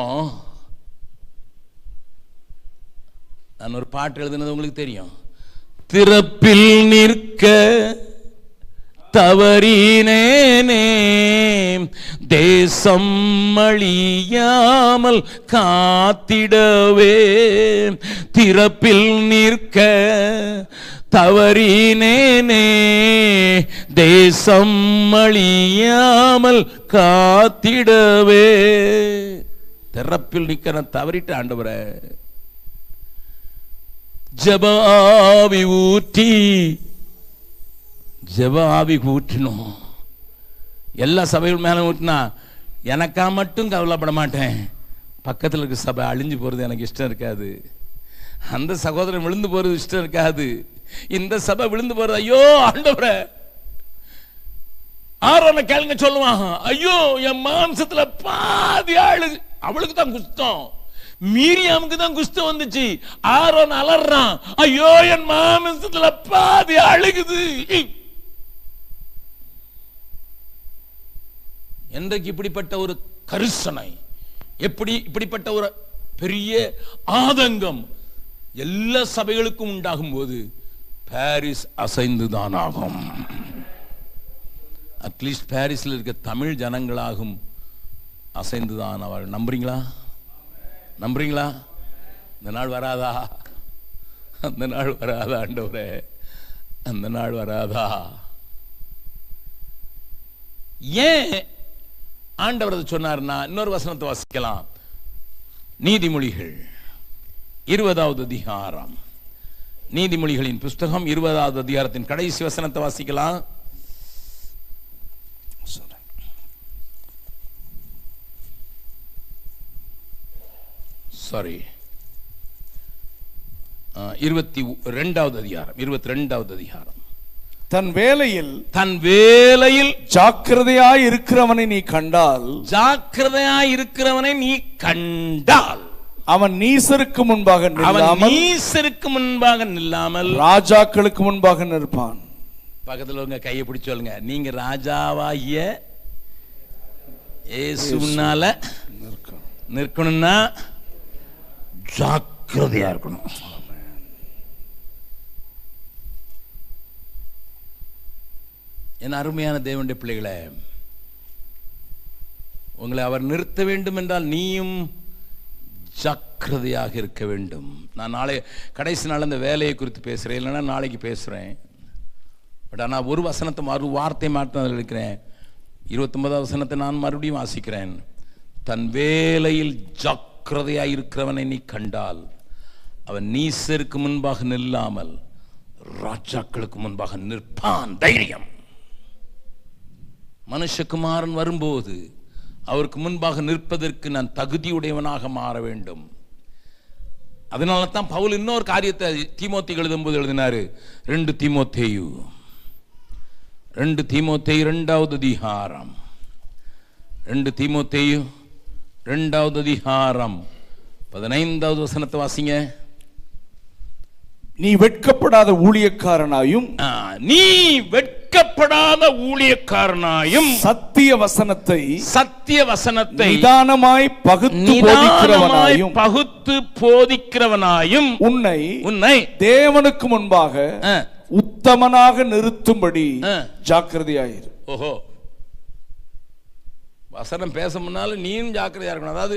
நான் ஒரு பாட்டு எழுதுனது உங்களுக்கு தெரியும். திறப்பில் நிற்க தவறினேனே, தேசம் அழியாமல் காத்திடவே. திறப்பில் நிற்க தவறினேனே, தேசம் அழியாமல் காத்திடவே. திறப்பில் நிற்க நான் தவறிட்டு ஆண்டவரே, ஜெப ஆவி ஊற்றி, ஜெப ஆவி ஊற்றணும். எல்லா சபைகள் மேலே ஊற்றினா எனக்கா மட்டும் கவலைப்பட மாட்டேன். பக்கத்தில் இருக்க சபை அழிஞ்சு போகிறது எனக்கு இஷ்டம் இருக்காது, அந்த சகோதரன் விழுந்து போகிறது இஷ்டம் இருக்காது, இந்த சபை விழுந்து போகிறது ஐயோ ஆண்டவரே. ஆரோனை கேளுங்க சொல்லுவாங்க, ஐயோ என் மாம்சத்துல பாதி ஆளு, அவளுக்கு தான் குஸ்தம், மீரியாமுக்கு தான் குஸ்தம் வந்துச்சு. ஆரோன் அலறான், ஐயோ என் மாம்சத்துல பாதி அழுகுது. என்றைக்கு இப்படிப்பட்ட ஒரு கரிசனை, இப்படிப்பட்ட ஒரு பெரிய ஆதங்கம் எல்லா சபைகளுக்கும் உண்டாகும் போது பாரிஸ் அசைந்துதான் ஆகும். அட்லீஸ்ட் பாரிஸ்ல இருக்க தமிழ் ஜனங்களாகும் அசைந்துதான் அவள். நம்புறீங்களா? நம்புறீங்களா? அந்த நாள் வராதா? அந்த நாள் வராதா ஆண்டவரே? அந்த நாள் வராதா? ஏன் ஆண்டவர் சொன்னார்னா, இன்னொரு வசனத்தை வாசிக்கலாம். நீதிமொழிகள் 20வது அதிகாரம், நீதிமொழிகளின் புஸ்தகம் 20வது அதிகாரத்தின் கடைசி வசனத்தை வாசிக்கலாம். சாரி, 22வது அதிகாரம், 22வது அதிகாரம். தன் வேலையில் ஜாக்கிரதையாய் இருக்கிறவனை நீ கண்டால், ஜாக்கிரதையாய் இருக்கிறவனை நீ கண்டால், அவன் நீசருக்கு முன்பாக நில்லாமல் ராஜாக்களுக்கு முன்பாக நிற்பான். பக்கத்தில் உங்க கையை பிடிச்சு சொல்லுங்க, நீங்க ராஜாவாகிய இயேசுனால நிற்கணும்னா ஜாக்கிரதையா இருக்கணும். என் அருமையான தேவனுடைய பிள்ளைகளே, உங்களை அவர் நிறுத்த வேண்டும் என்றால் நீயும் ஜாக்கிரதையாக இருக்க வேண்டும். நான் நாளை கடைசி நாள் அந்த வேலையை குறித்து பேசுறேன், இல்லைன்னா நாளைக்கு பேசுறேன். பட் ஆனால் ஒரு வசனத்தை வார்த்தை மாற்றினதில் இருக்கிறேன். 29வது வசனத்தை நான் மறுபடியும் வாசிக்கிறேன். தன் வேலையில் ஜாக்கிரதையாக இருக்கிறவனை நீ கண்டால் அவன் நீசருக்கு முன்பாக நில்லாமல் ராஜாக்களுக்கு முன்பாக நிற்பான். தைரியம். மனுஷகுமாரன் வரும்போது அவருக்கு முன்பாக நிற்பதற்கு நான் தகுதியுடையவனாக மாற வேண்டும். அதனால தான் பவுல் இன்னொரு காரியத்தை தீமோத்தேயுக்கு எழுதும்போது எழுதினாரு. 2 தீமோத்தேயு 2வது அதிகாரம் 2 தீமோத்தேயு 2வது அதிகாரம் 15வது வசனத்தை வாசிங்க. நீ வெட்கப்படாத ஊழியக்காரனாயும் சத்திய வசனத்தை நிதானமாய் பகுத்து போதிக்கிறவனாயும் உன்னை தேவனுக்கு முன்பாக உத்தமனாக நிறுத்தும்படி ஜாக்கிரதையாயிரு. ஓஹோ, வசனம் பேச முன்னால நீயும் ஜாக்கிரதையா இருக்கணும். அதாவது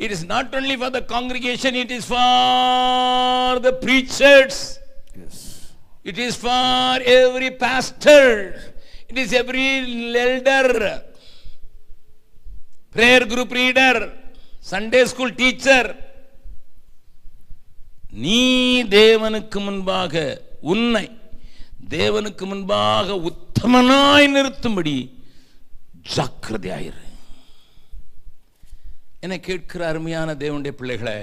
it is not only for the congregation, it is for the preachers. Yes. It is for every pastor. It is every elder, prayer group leader, Sunday school teacher. நீ தேவனுக்கு முன்பாக உன்னை தேவனுக்கு முன்பாக உத்தமனாய் நிறுத்தும்படி ஜாக்கிரதையாயிரு. என்னை கேட்கிற அருமையான தேவனுடைய பிள்ளைகளே,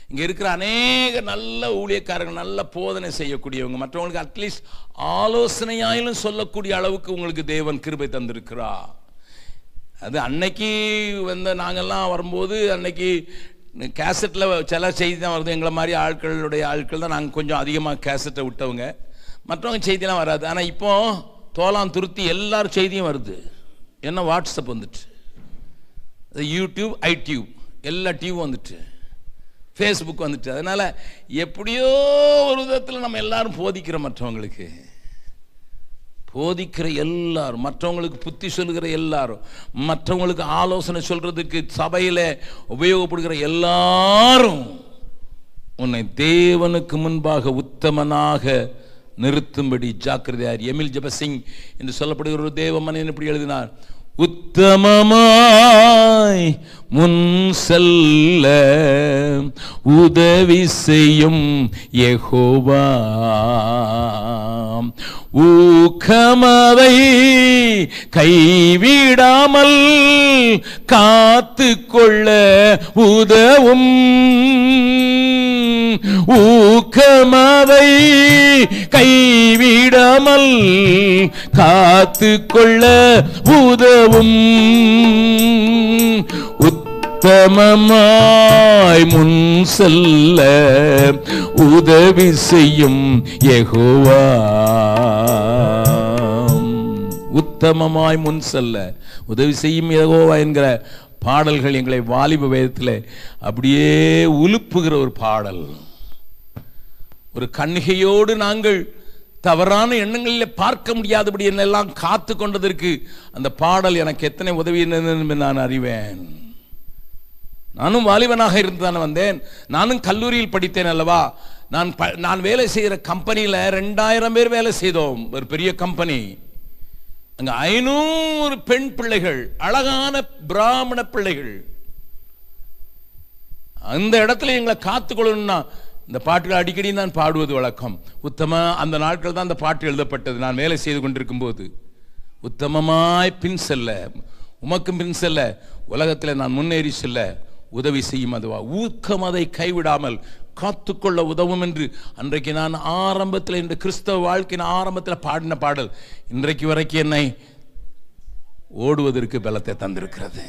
இங்க இருக்கிற அநேக நல்ல ஊழியக்காரர்கள், நல்ல போதனை செய்யக்கூடியவங்க, மற்றவங்களுக்கு அட்லீஸ்ட் ஆலோசனையாயிலும் சொல்லக்கூடிய அளவுக்கு உங்களுக்கு தேவன் கிருபை தந்திருக்கிறார். அது அன்னைக்கு நாங்கெல்லாம் வரும்போது அன்னைக்கு கேசட்டில் சில செய்தி தான் வருது. எங்களை மாதிரி ஆட்கள் தான் நாங்கள் கொஞ்சம் அதிகமாக கேசட்டை விட்டவங்க. மற்றவங்க செய்தியெல்லாம் வராது. ஆனால் இப்போ தோலாம் துருத்தி எல்லாரும் செய்தியும் வருது. என்ன வாட்ஸ்அப் வந்துட்டு, யூடியூப், ஐடியூப், எல்லா டியூப் வந்துட்டு, ஃபேஸ்புக் வந்துட்டு. அதனால் எப்படியோ ஒரு விதத்தில் நம்ம எல்லாரும் போதிக்கிறோம். போதிக்கிற எல்லாரும், மற்றவங்களுக்கு புத்தி சொல்லுகிற எல்லாரும், மற்றவங்களுக்கு ஆலோசனை சொல்றதுக்கு சபையில் உபயோகப்படுகிற எல்லாரும் உன்னை தேவனுக்கு முன்பாக உத்தமனாக நிறுத்தும்படி ஜாக்கிரதையார். எமில் ஜெபசிங் என்று சொல்லப்படுகிற ஒரு தேவ மனிதன் இப்படி எழுதினார். உத்தமமாய் முன் செல்ல உதவி செய்யும் யெகோவா, ஊக்கமதை கைவிடாமல் காத்து கொள்ள உதவும், ஊக்கமதை கைவிடாமல் காத்து கொள்ள உதவும், உத்தமமாய் முன் செல்ல உதவி செய்யும் யெகோவா. உத்தமமாய் முன் செல்ல உதவி செய்யும் யெகோவா என்கிற பாடல்கள் எங்களை வாலிப வேதத்தில் அப்படியே உலுப்புகிற ஒரு பாடல். ஒரு கன்னிகையோடு நாங்கள் தவறான எண்ணங்களில் பார்க்க முடியாதபடி என்னெல்லாம் காத்து கொண்டதற்கு அந்த பாடல் எனக்கு எத்தனை உதவி என்று நான் அறிவேன். நானும் வாலிபனாக இருந்து தானே வந்தேன். நானும் கல்லூரியில் படித்தேன் அல்லவா. நான் வேலை செய்கிற கம்பெனியில் 2000 பேர் வேலை செய்தோம். ஒரு பெரிய கம்பெனி. அங்க 500 பெண் பிள்ளைகள், அழகான பிராமண பிள்ளைகள். அந்த இடத்துல எங்களை காத்துக்கொள்ளணும்னா இந்த பாட்டுகள் அடிக்கடி நான் பாடுவது வழக்கம். அந்த நாட்கள் தான் அந்த பாட்டு எழுதப்பட்டது. நான் வேலை செய்து கொண்டிருக்கும் போது, உத்தமமாய் பின் செல்ல, உமக்கும் பின் செல்ல, உலகத்தில் நான் முன்னேறி செல்ல உதவி செய்யும் அதுவா, ஊக்கம் அதை கைவிடாமல் காத்துக்கொள்ள உதவும் என்று அன்றைக்கு நான் ஆரம்பத்தில், இந்த கிறிஸ்தவ வாழ்க்கையின் ஆரம்பத்தில் பாடின பாடல் இன்றைக்கு வரைக்கும் என்னை ஓடுவதற்கு பலத்தை தந்திருக்கிறது.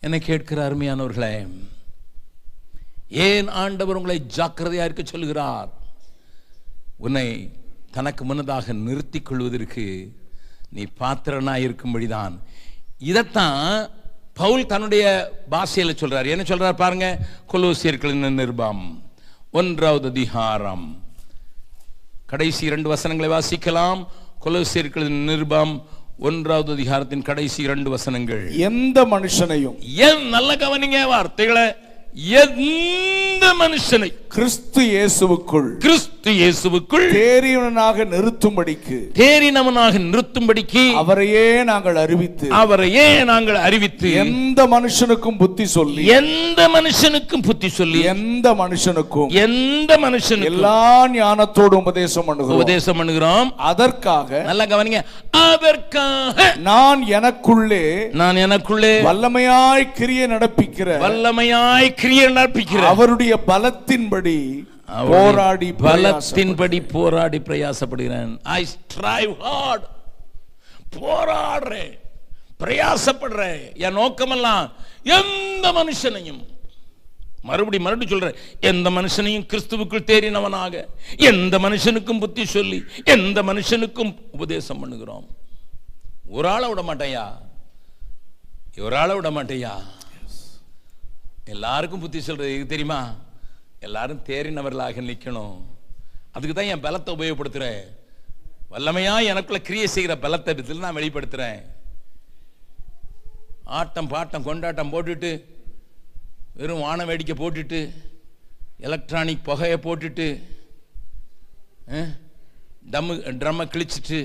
என்னை கேட்கிற அருமையானவர்களே, ஏன் ஆண்டவர் உங்களை ஜாக்கிரதையா இருக்க சொல்கிறார்? உன்னை தனக்கு முன்னதாக நிறுத்திக் கொள்வதற்கு நீ பாத்திரனாய் இருக்கும்படிதான். இதைத்தான் பவுல் தன்னுடைய பாஷையில சொல்றார். என்ன சொல்றார் பாருங்க. கொலோசியர்களின் நிருபம் 1வது அதிகாரம் கடைசி 2 வசனங்களை வாசிக்கலாம். கொலோசியர்களின் நிருபம் 1வது அதிகாரத்தின் கடைசி 2 வசனங்கள். எந்த மனுஷனையும், நல்ல கவனிங்க வார்த்தைகளை, எந்த எந்த மனுஷனை கிறிஸ்து இயேசுவுக்குள் தேறினவனாக நிறுத்தும்படிக்கு அவரையே நாங்கள் அறிவித்து எந்த மனுஷனுக்கும் புத்தி சொல்லி எந்த மனுஷனுக்கும் எல்லா ஞானத்தோடு உபதேசம் பண்ணுகிறோம். அதற்காக நல்ல கவனிங்க, அதற்காக நான் எனக்குள்ளே வல்லமையாய் கிரியை நடப்பிக்கிற அவருடைய பலத்தின்படி போராடி பிரயாசப்படுகிறேன். I strive hard, போராடுறேன், பிரயாசப்படுறேன். என் நோக்கமெல்லாம் எந்த மனுஷனையும், மறுபடியும் சொல்றேன், எந்த மனுஷனையும் கிறிஸ்துவுக்குள் தேறினவனாக, எந்த மனுஷனுக்கும் புத்தி சொல்லி, எந்த மனுஷனுக்கும் உபதேசம் பண்ணுகிறோம். ஒரு ஆளை விட மாட்டேயா, எல்லாருக்கும் புத்தி சொல்றது தெரியுமா? எல்லாரும் தேறினவர்களாக நிற்கணும். அதுக்கு தான் என் பலத்தை உபயோகப்படுத்துறேன். வல்லமையா எனக்குள்ள கிரியை செய்கிற பலத்தை நான் வெளிப்படுத்துறேன். ஆட்டம் பாட்டம் கொண்டாட்டம் போட்டுட்டு, வெறும் வான வேடிக்கை போட்டுட்டு, எலக்ட்ரானிக் புகையை போட்டுட்டு, ட்ரம்மை கிழிச்சிட்டு,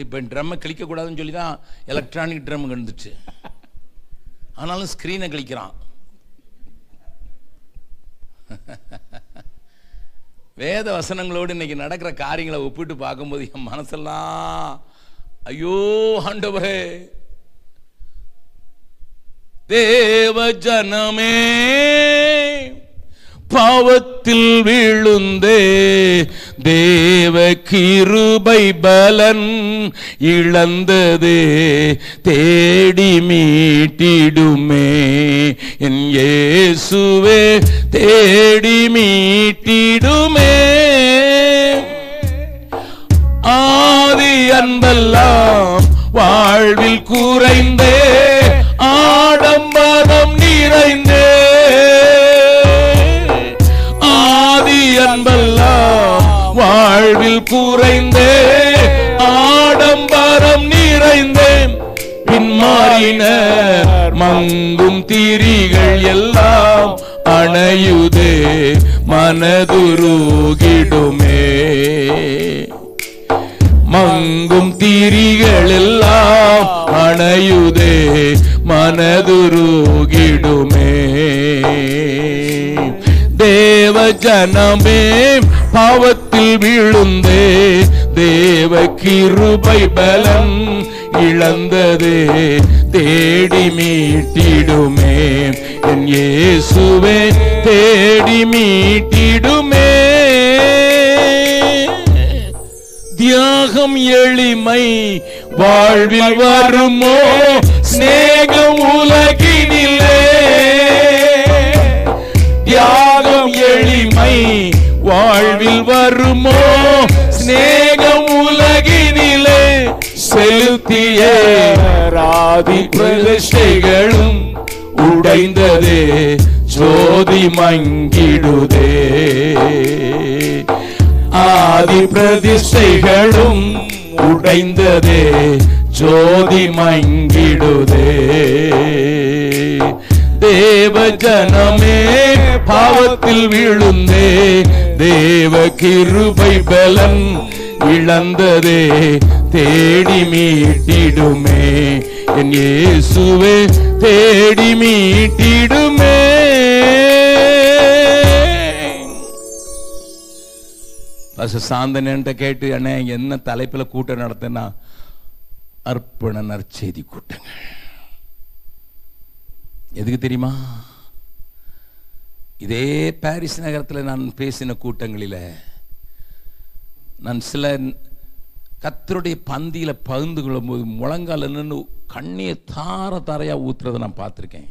இப்போ ட்ரம்மை கிழிக்கக்கூடாதுன்னு சொல்லி தான் எலக்ட்ரானிக் ட்ரம் வந்துச்சு. ஆனாலும் ஸ்க்ரீனை கிழிக்கிறான். வேத வசனங்களோடு இன்னைக்கு நடக்கிற காரியங்களை ஒப்பிட்டு பார்க்கும்போது என் மனசெல்லாம் ஐயோ ஆண்டவரே, தேவ ஜனமே பாவத்தில் விழுந்தே தேவ கிருபை பலன் இழந்ததே தேடி மீட்டிடுமே என் இயேசுவே, தேடி மீட்டிடுமே. ஆதி அன்பெல்லாம் வாழ்வில் குறைந்தே ஆடம்பரம் நிறைந்தே, அன்பெல்லாம் வாழ்வில் குறைந்தே ஆடம்பரம் நிறைந்தேன். பின்மாறினர் மங்கும் திரிகள் எல்லாம் அணையுதே மனதுருகிடுமே. மங்கும் திரிகள் எல்லாம் அணையுதே மனதுருகிடுமே. தேவ ஜனமே பாவத்தில் விழுந்தே தேவ கிருபை பலன் இழந்ததே தேடி மீட்டிடுமே என் இயேசுவே, தேடி மீட்டிடுமே. தியாகம் எளிமை வாழ்வில் வருமோ சிநேகம் உலகினிலே, தியாகம் எளிமை வாழ்வில் வருமோ சிநேகம் உலகினிலே, செலுத்திய ராதி பிரதிஷ்டைகளும் உடைந்ததே ஜோதி மங்கிடுதே. ஆதி பிரதிஷ்டைகளும் உடைந்ததே ஜோதி மங்கிடுதே. தேவ ஜனமே பாவத்தில் விழுந்தே தேவ கிருபை பலன் இழந்ததே தேடி மீட்டிடுமே என் இயேசுவே, தேடி மீட்டிடுமே. சாந்தன் கேட்டு அண்ணே என்ன தலைப்புல கூட்டம் நடத்தினா அர்ப்பண நற்செய்தி கூட்டங்கள். எதுக்கு தெரியுமா? இதே பாரிஸ் நகரத்தில் நான் பேசின கூட்டங்களில் நான் சில கர்த்தருடைய பந்தியில பகிர்ந்து கொள்ளும் போது முழங்கால நின்று கண்ணியை தார தாரையா ஊத்துறதை நான் பார்த்துருக்கேன்.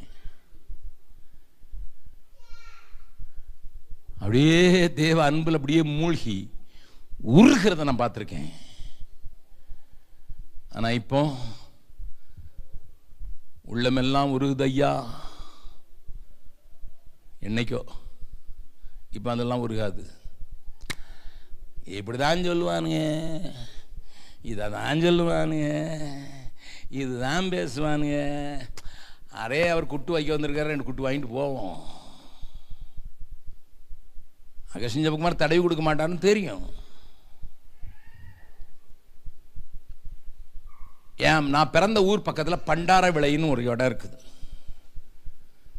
அப்படியே தேவ அன்புல அப்படியே மூழ்கி உருகிறத நான் பார்த்துருக்கேன். ஆனா இப்போ உள்ளமெல்லாம் உருகுதையா, என்னைக்கோ. இப்போ அதெல்லாம் உருகாது. இப்படிதான் சொல்லுவானுங்க, இதான் சொல்லுவானுங்க, இதுதான் பேசுவானுங்க. அரே அவர் குட்டு வைக்க வந்திருக்காரு, ரெண்டு குட்டு வாங்கிட்டு போவோம். அகஸ்டின் ஜெபக்குமார் தடவி கொடுக்க மாட்டான்னு தெரியும். நான் பிறந்த ஊர் பக்கத்தில் பண்டாரவிளைன்னு ஒரு இடம் இருக்குது.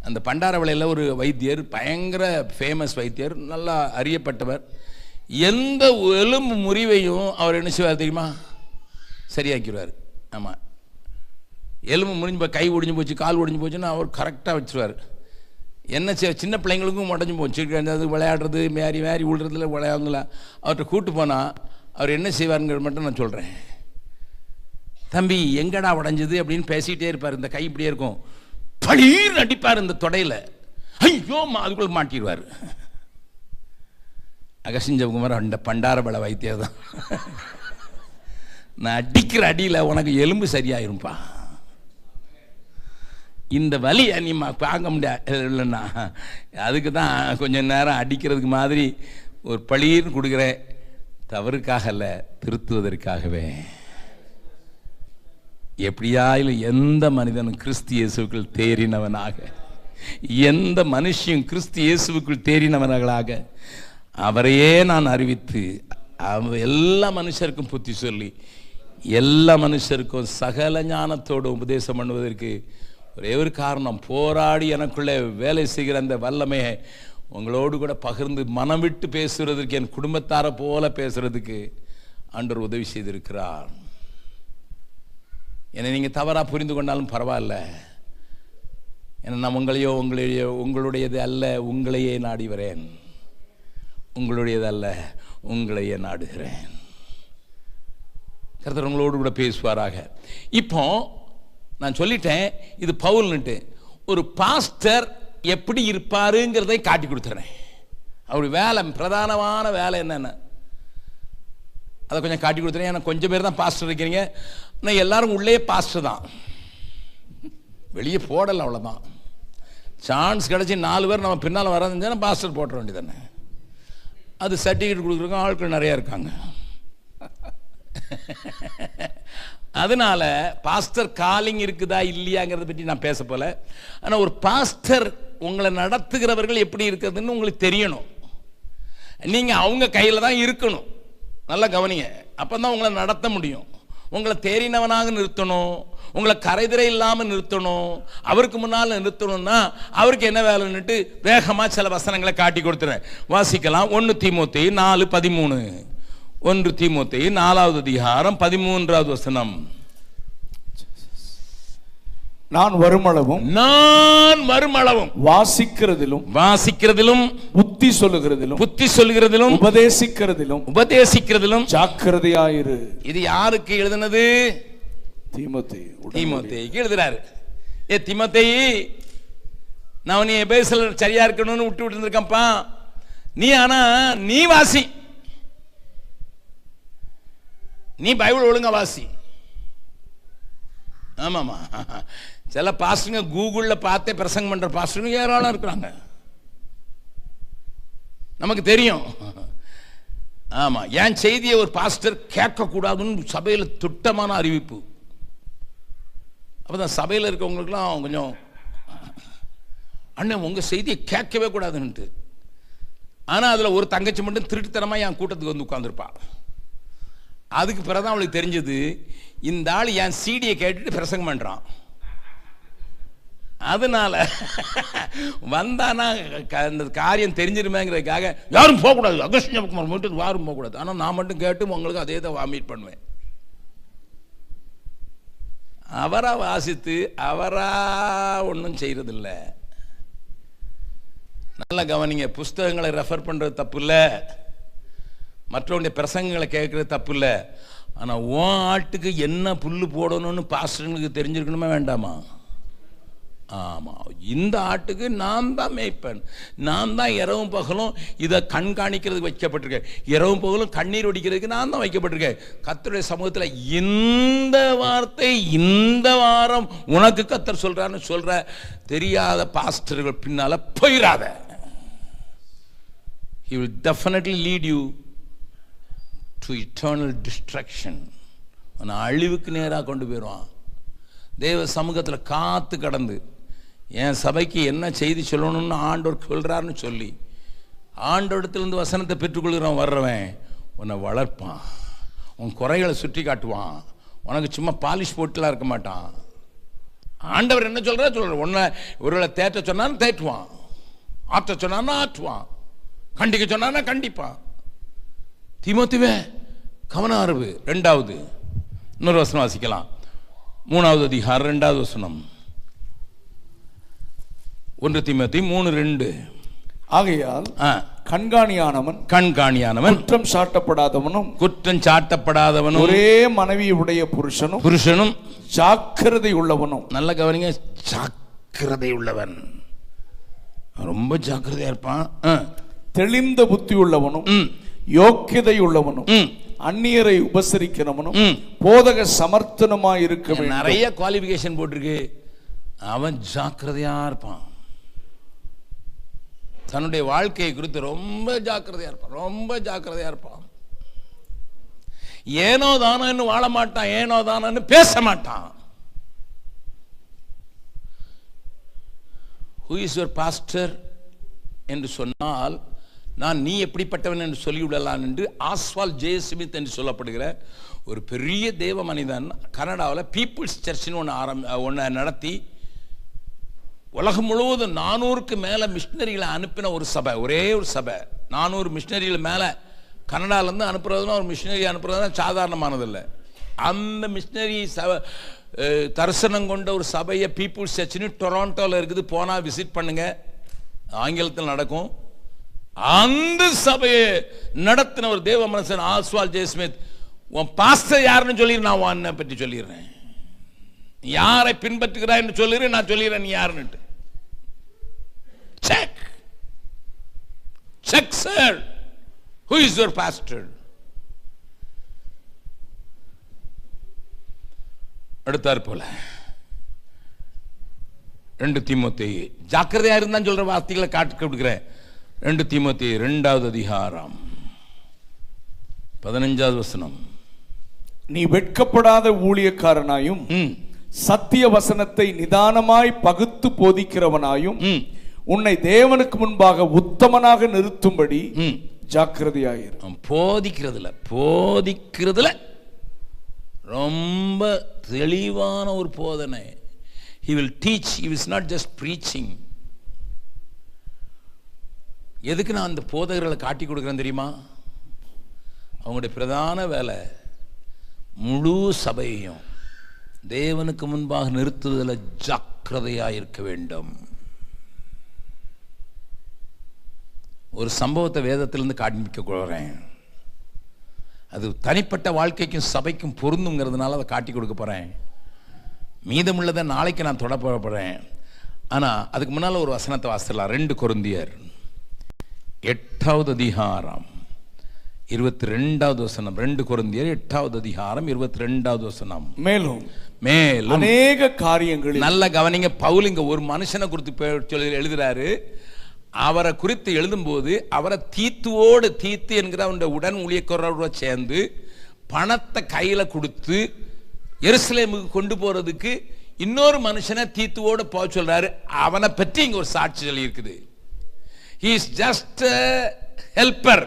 அந்த பண்டாரவிளையில் ஒரு வைத்தியர், பயங்கர ஃபேமஸ் வைத்தியர், நல்லா அறியப்பட்டவர். எந்த எலும்பு முறிவையும் அவர் என்ன செய்வார் தெரியுமா? சரியாக்கிடுவார். ஆமாம், எலும்பு முறிஞ்சு கை ஒடிஞ்சு போச்சு, கால் ஒடிஞ்சு போச்சுன்னா அவர் கரெக்டாக வச்சுருவார். என்ன சின்ன பிள்ளைங்களுக்கும் உடஞ்சி போச்சு, அது விளையாடுறது மேரி விழுறதுல விளையாடுங்களா, அவர்கிட்ட கூப்பிட்டு போனால் அவர் என்ன செய்வாருங்கிறது மட்டும் நான் சொல்கிறேன். தம்பி எங்கடா உடஞ்சது அப்படின்னு பேசிக்கிட்டே இருப்பார். இந்த கை இப்படியே இருக்கும், பளீர் அடிப்பார் இந்த தொடையில், ஐயோ அதுக்குள்ள மாட்டிடுவார். அகஸ்டின் ஜெபக்குமார் அந்த பண்டாரபல வைத்தியர் தான். நான் அடிக்கிற அடியில் உனக்கு எலும்பு சரியாயிரும்பா, இந்த வலியை நீ பார்க்க முடியாது இல்லைன்னா, அதுக்கு தான் கொஞ்சம் நேரம் அடிக்கிறதுக்கு மாதிரி ஒரு பளீர்னு கொடுக்குறேன். தவறுக்காக அல்ல, திருத்துவதற்காகவே. எப்படியா இல்லை, எந்த மனிதனும் கிறிஸ்து இயேசுக்குள் தேறினவனாக, எந்த மனுஷியும் கிறிஸ்து இயேசுக்குள் தேறினவர்களாக அவரையே நான் அறிவித்து எல்லா மனுஷருக்கும் புத்தி சொல்லி எல்லா மனுஷருக்கும் சகல ஞானத்தோடு உபதேசம் பண்ணுவதற்கு ஒரே ஒரு காரணம், போராடி எனக்குள்ளே வேலை செய்கிற அந்த வல்லமையை உங்களோடு கூட பகிர்ந்து மனம் விட்டு பேசுறதுக்கு, என் குடும்பத்தாரை போல பேசுறதுக்கு ஆண்டவர் உதவி செய்திருக்கிறார். என்னை நீங்கள் தவறாக புரிந்து கொண்டாலும் பரவாயில்ல. ஏன்னா நான் உங்களுடையது அல்ல, உங்களையே நாடி வரேன். உங்களுடையது அல்ல, உங்களையே நாடுகிறேன். கர்த்தர் உங்களோடு கூட பேசுவாராக. இப்போ நான் சொல்லிட்டேன், இது பவுல்னுட்டு. ஒரு பாஸ்டர் எப்படி இருப்பாருங்கிறதை காட்டி கொடுத்துறேன். அவருடைய வேலை, பிரதானமான வேலை என்னென்ன அதை கொஞ்சம் காட்டி கொடுத்துறேன். ஏன்னா கொஞ்சம் பேர் தான் பாஸ்டர் இருக்கிறீங்க, ஆனால் எல்லாரும் உள்ளே பாஸ்டர் தான், வெளியே போடலை, அவ்வளோதான். சான்ஸ் கிடச்சி 4 பேர் நம்ம பின்னால் வரதுன்னா பாஸ்டர் போட்டுற வேண்டியதானே. அது சர்டிஃபிகேட் கொடுக்குறோம், ஆட்கள் நிறையா இருக்காங்க. அதனால பாஸ்டர் காலிங் இருக்குதா இல்லையாங்கிறத பற்றி நான் பேச போல. ஆனால் ஒரு பாஸ்டர் உங்களை நடத்துகிறவர்கள் எப்படி இருக்கிறதுன்னு உங்களுக்கு தெரியணும். நீங்கள் அவங்க கையில் தான் இருக்கணும். நல்லா கவனிங்க, அப்போ தான் உங்களை நடத்த முடியும். உங்களை தேறினவனாக நிறுத்தணும், உங்களை கரைதிரை இல்லாமல் நிறுத்தணும், அவருக்கு முன்னால் நிறுத்தணும்னா அவருக்கு என்ன வேலைன்னுட்டு வேகமாக சில வசனங்களை காட்டி கொடுத்துறேன். வாசிக்கலாம். 1 தீமோத்தேயு 4:13. 1 தீமோத்தேயு 4வது அதிகாரம் 13வது வசனம். நான் வருமளவும் வாசிக்கிறதிலும் புத்தி சொல்லுகிறதிலும் உபதேசிக்கிறதிலும் ஜாக்கிரதையாயிரு. இது யாருக்கு எழுதினது? தீமோத்தேயுக்கு எழுதுறாரு. தீமோத்தேயு, நான் நீ எபேசியர் சரியா இருக்கணும்னு விட்டு இருந்திருக்கப்பா, நீ வாசி, நீ பைபிள் ஒழுங்கா வாசி. ஆமாமா, சில பாஸ்டருங்க கூகுளில் பார்த்தே பிரசங்கம் பண்ற பாஸ்டருங்க ஏராளம் இருக்கிறாங்க, நமக்கு தெரியும். ஆமா, என் செய்தியை ஒரு பாஸ்டர் கேட்க கூடாதுன்னு சபையில் திட்டமான அறிவிப்பு. அப்பதான் சபையில் இருக்கவங்களுக்குலாம் கொஞ்சம், அண்ணன் உங்க செய்தியை கேட்கவே கூடாதுன்ட்டு. ஆனா அதுல ஒரு தங்கச்சி மட்டும் திருட்டுத்தனமா என் கூட்டத்துக்கு வந்து உட்கார்ந்துருப்பா. அதுக்கு பிறகுதான் அவளுக்கு தெரிஞ்சது, இந்த ஆள் என் சீடியை கேட்டுட்டு பிரசங்கம் பண்றான். அதனால வந்தானா அந்த காரியம் தெரிஞ்சிருமேங்கிறதுக்காக யாரும் போகக்கூடாது, அகஸ்டின் ஜெபக்குமார் மட்டும் யாரும் போகக்கூடாது. ஆனால் நான் மட்டும் கேட்டு உங்களுக்கு அதே தான் வாமிட் பண்ணுவேன். அவரா வாசித்து அவரா ஒன்றும் செய்யறதில்லை. நல்லா கவனிங்க, புஸ்தகங்களை ரெஃபர் பண்றது தப்பு இல்லை, மற்றவங்களுடைய பிரசங்கங்களை கேட்கறது தப்பு இல்லை. ஆனால் உன் ஆட்டுக்கு என்ன புல்லு போடணும்னு பாஸ்டர்களுக்கு தெரிஞ்சிருக்கணுமா வேண்டாமா? ஆமாம், இந்த ஆட்டுக்கு நான் தான் மேய்ப்பேன், நான் தான் இரவும் பகலும் இதை கண்காணிக்கிறதுக்கு வைக்கப்பட்டிருக்கேன், இரவும் பகலும் கண்ணீர் ஒடிக்கிறதுக்கு நான் தான் வைக்கப்பட்டிருக்கேன். கர்த்தருடைய சமூகத்தில் இந்த வார்த்தை இந்த வாரம் உனக்கு கர்த்தர் சொல்றான்னு சொல்ற தெரியாத பாஸ்டர்கள் பின்னால போயிடாத. He will definitely lead you to eternal destruction. அழிவுக்கு நேராக கொண்டு போயிடுவான். தேவ சமூகத்தில் காத்து கடந்து என் சபைக்கு என்ன செய்தி சொல்லணும்னு ஆண்டவர் சொல்றாருன்னு சொல்லி ஆண்டவரிடத்திலிருந்து வசனத்தை பெற்றுக்கொள்கிறவன் வர்றவன் உன்னை வளர்ப்பான், உன் குறைகளை சுட்டி காட்டுவான், உனக்கு சும்மா பாலிஷ் போட்டுலாம் இருக்க மாட்டான். ஆண்டவர் என்ன சொல்ற உன்னை ஒருவேளை தேற்ற சொன்னான்னு தேற்றுவான், ஆற்ற சொன்னான்னா ஆற்றுவான், கண்டிக்க சொன்னான்னா கண்டிப்பான். தீமோத்தேயுவே கவனம் அறிவு. 2வது இன்னொரு வசனம் வாசிக்கலாம். 3வது அதிகாரம் 2வது வசனம். 1 தீமோத்தேயு 3:2. ஆகையால் கண்காணியானவன் குற்றம் சாட்டப்படாதவனும் ஒரே மனைவியுடைய புருஷனும் ஜாக்கிரதை உள்ளவனும். நல்ல கவனிங்க, ஜாக்கிரதை உள்ளவன், ரொம்ப ஜாக்கிரதையா இருப்பான். தெளிந்த புத்தி உள்ளவனும் யோக்கியதை உள்ளவனும் அந்நியரை உபசரிக்கிறவனும் போதக சமர்த்தனமாய் இருக்க வேண்டும். நிறைய குவாலிஃபிகேஷன் போட்டிருக்கு. அவன் ஜாக்கிரதையா இருப்பான், தன்னுடைய வாழ்க்கையை குறித்து ரொம்ப ஜாக்கிரதையா இருப்பான், ரொம்ப ஜாக்கிரதையா இருப்பான். ஏனோ தானோன்னு வாழ மாட்டான், ஏனோ தானோன்னு பேச மாட்டான். Who is your pastor என்று சொன்னால் நான் நீ எப்படிப்பட்டவன் என்று சொல்லிவிடலாம் என்று ஆஸ்வால் ஜே ஸ்மித் என்று சொல்லப்படுகிற ஒரு பெரிய தேவ மனிதன் கனடாவில் பீப்புள்ஸ் சர்ச்னு ஒன்று நடத்தி உலகம் முழுவதும் 400க்கு மேலே மிஷினரிகளை அனுப்பின ஒரு சபை, ஒரே ஒரு சபை. 400 மிஷினரிகள் மேலே கனடாலேருந்து அனுப்புறதுனா ஒரு மிஷினரி அனுப்புறதுனா சாதாரணமானதில்லை. அந்த மிஷினரி தரிசனம் கொண்ட ஒரு சபையை பீப்புள்ஸ் சர்ச்னு டொராண்டோவில் இருக்குது, போனால் விசிட் பண்ணுங்க, ஆங்கிலத்தில் நடக்கும். அந்த சபையை நடத்தின ஒரு தேவ மனுஷன் ஆஸ்வால் ஜே ஸ்மித். உன் பாஸ்டர் யாருன்னு சொல்லி நான் உன்னை பற்றி சொல்லிடுறேன், யாரை பின்பற்றுகிறாய் என்று சொல்லிடுறேன், நான் சொல்லிடுறேன் நீ யாருன்னு. Check check sir, who is your pastor? அடுத்தார் போல 2 தீமோத்தேயு ஜாக்கிரதையா இருந்தான்னு சொல்ற வார்த்தைகளை காட்டு கொடுக்கிறேன். 2 தீமோத்தேயு 2வது அதிகாரம் 15வது வசனம். நீ வெட்கப்படாத ஊழியக்காரனாயும் சத்திய வசனத்தை நிதானமாய் பகுத்து போதிக்கிறவனாயும் உன்னை தேவனுக்கு முன்பாக உத்தமனாக நிறுத்தும்படி ஜாக்கிரதையாயிரு. போதிக்கிறதுல ரொம்ப தெளிவான ஒரு போதனை. He will teach, he is not just preaching. எதுக்கு நான் அந்த போதகர்களை காட்டி கொடுக்குறேன் தெரியுமா? அவங்களுடைய பிரதான வேலை முழு சபையையும் தேவனுக்கு முன்பாக நிறுத்துவதில் ஜாக்கிரதையாக இருக்க வேண்டும். ஒரு சம்பவத்தை வேதத்திலிருந்து காண்பிக்க போகிறேன். அது தனிப்பட்ட வாழ்க்கைக்கும் சபைக்கும் பொருந்துங்கிறதுனால அதை காட்டி கொடுக்க போகிறேன். மீதமுள்ளதை நாளைக்கு நான் தொட போகிறேன். ஆனால் அதுக்கு முன்னால் ஒரு வசனத்தை வாசிக்கலாம். 2 கொரிந்தியர் 8வது அதிகாரம் 22வது வசனம். 2 கொரிந்தியர் 8வது அதிகாரம் 22வது வசனம். மேலும் அநேக காரியங்கள். நல்ல கவனிங்க, பவுல் இங்க ஒரு மனுஷனை குறித்து எழுதுறாரு. அவரை குறித்து எழுதும்போது அவரை தீத்து என்கிற அவனுடைய உடன் ஊழியக்காரரோட சேர்ந்து பணத்தை கையில கொடுத்து எருசலேமுக்கு கொண்டு போறதுக்கு இன்னொரு மனுஷனை தீத்துவோட போக சொல்றாரு. அவனை பற்றி இங்க ஒரு சாட்சி சொல்லி இருக்குது. He is just a helper,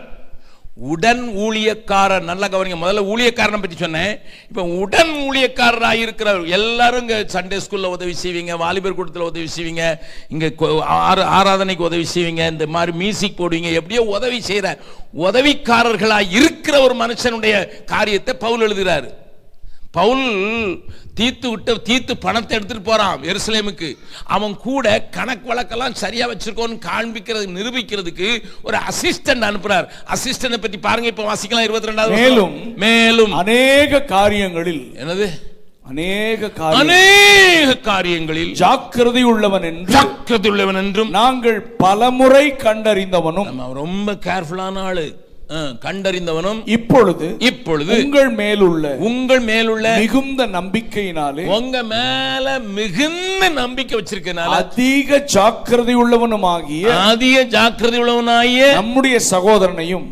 உடன் ஊழியக்காரர். நல்ல கவனிங்க, முதல்ல ஊழியக்காரனை பற்றி சொன்னேன், இப்போ உடன் ஊழியக்காரராக இருக்கிறவர். எல்லாரும் இங்கே சண்டே ஸ்கூலில் உதவி செய்வீங்க, வாலிபர் கூட்டத்தில் உதவி செய்வீங்க, இங்கே ஆராதனைக்கு உதவி செய்வீங்க, இந்த மாதிரி மியூசிக் போடுவீங்க, எப்படியோ உதவி செய்கிற உதவிக்காரர்களாக இருக்கிற ஒரு மனுஷனுடைய காரியத்தை பவுல் எழுதுகிறார். பவுல் தீத்து பணத்தை எடுத்துட்டு போறான் எருசலேமுக்கு. அவன் கூட கணக்கு வழக்கெல்லாம் சரியா வச்சிருக்கோன்னு காண்பிக்கிறது நிரூபிக்கிறதுக்கு ஒரு அசிஸ்டன்ட் அனுப்புறார். அசிஸ்டன்ட் பற்றி பாருங்க, இப்ப வாசிக்கலாம் 22வது. மேலும் அநேக காரியங்களில், என்னது அநேக காரியங்களில் ஜாக்கிரதை உள்ளவன் என்றும் நாங்கள் பலமுறை கண்டறிந்தவனும், ரொம்ப கேர்ஃபுல்லான ஆளு, கண்டறிந்தவனும் இப்பொழுது உங்கள் மேலுள்ள மிகுந்த நம்பிக்கையினாலே, உங்க மேல மிகுந்த நம்பிக்கை வச்சிருக்கனால அதிக ஜாக்கிரதை உள்ளவனாகிய நம்முடைய சகோதரனையும்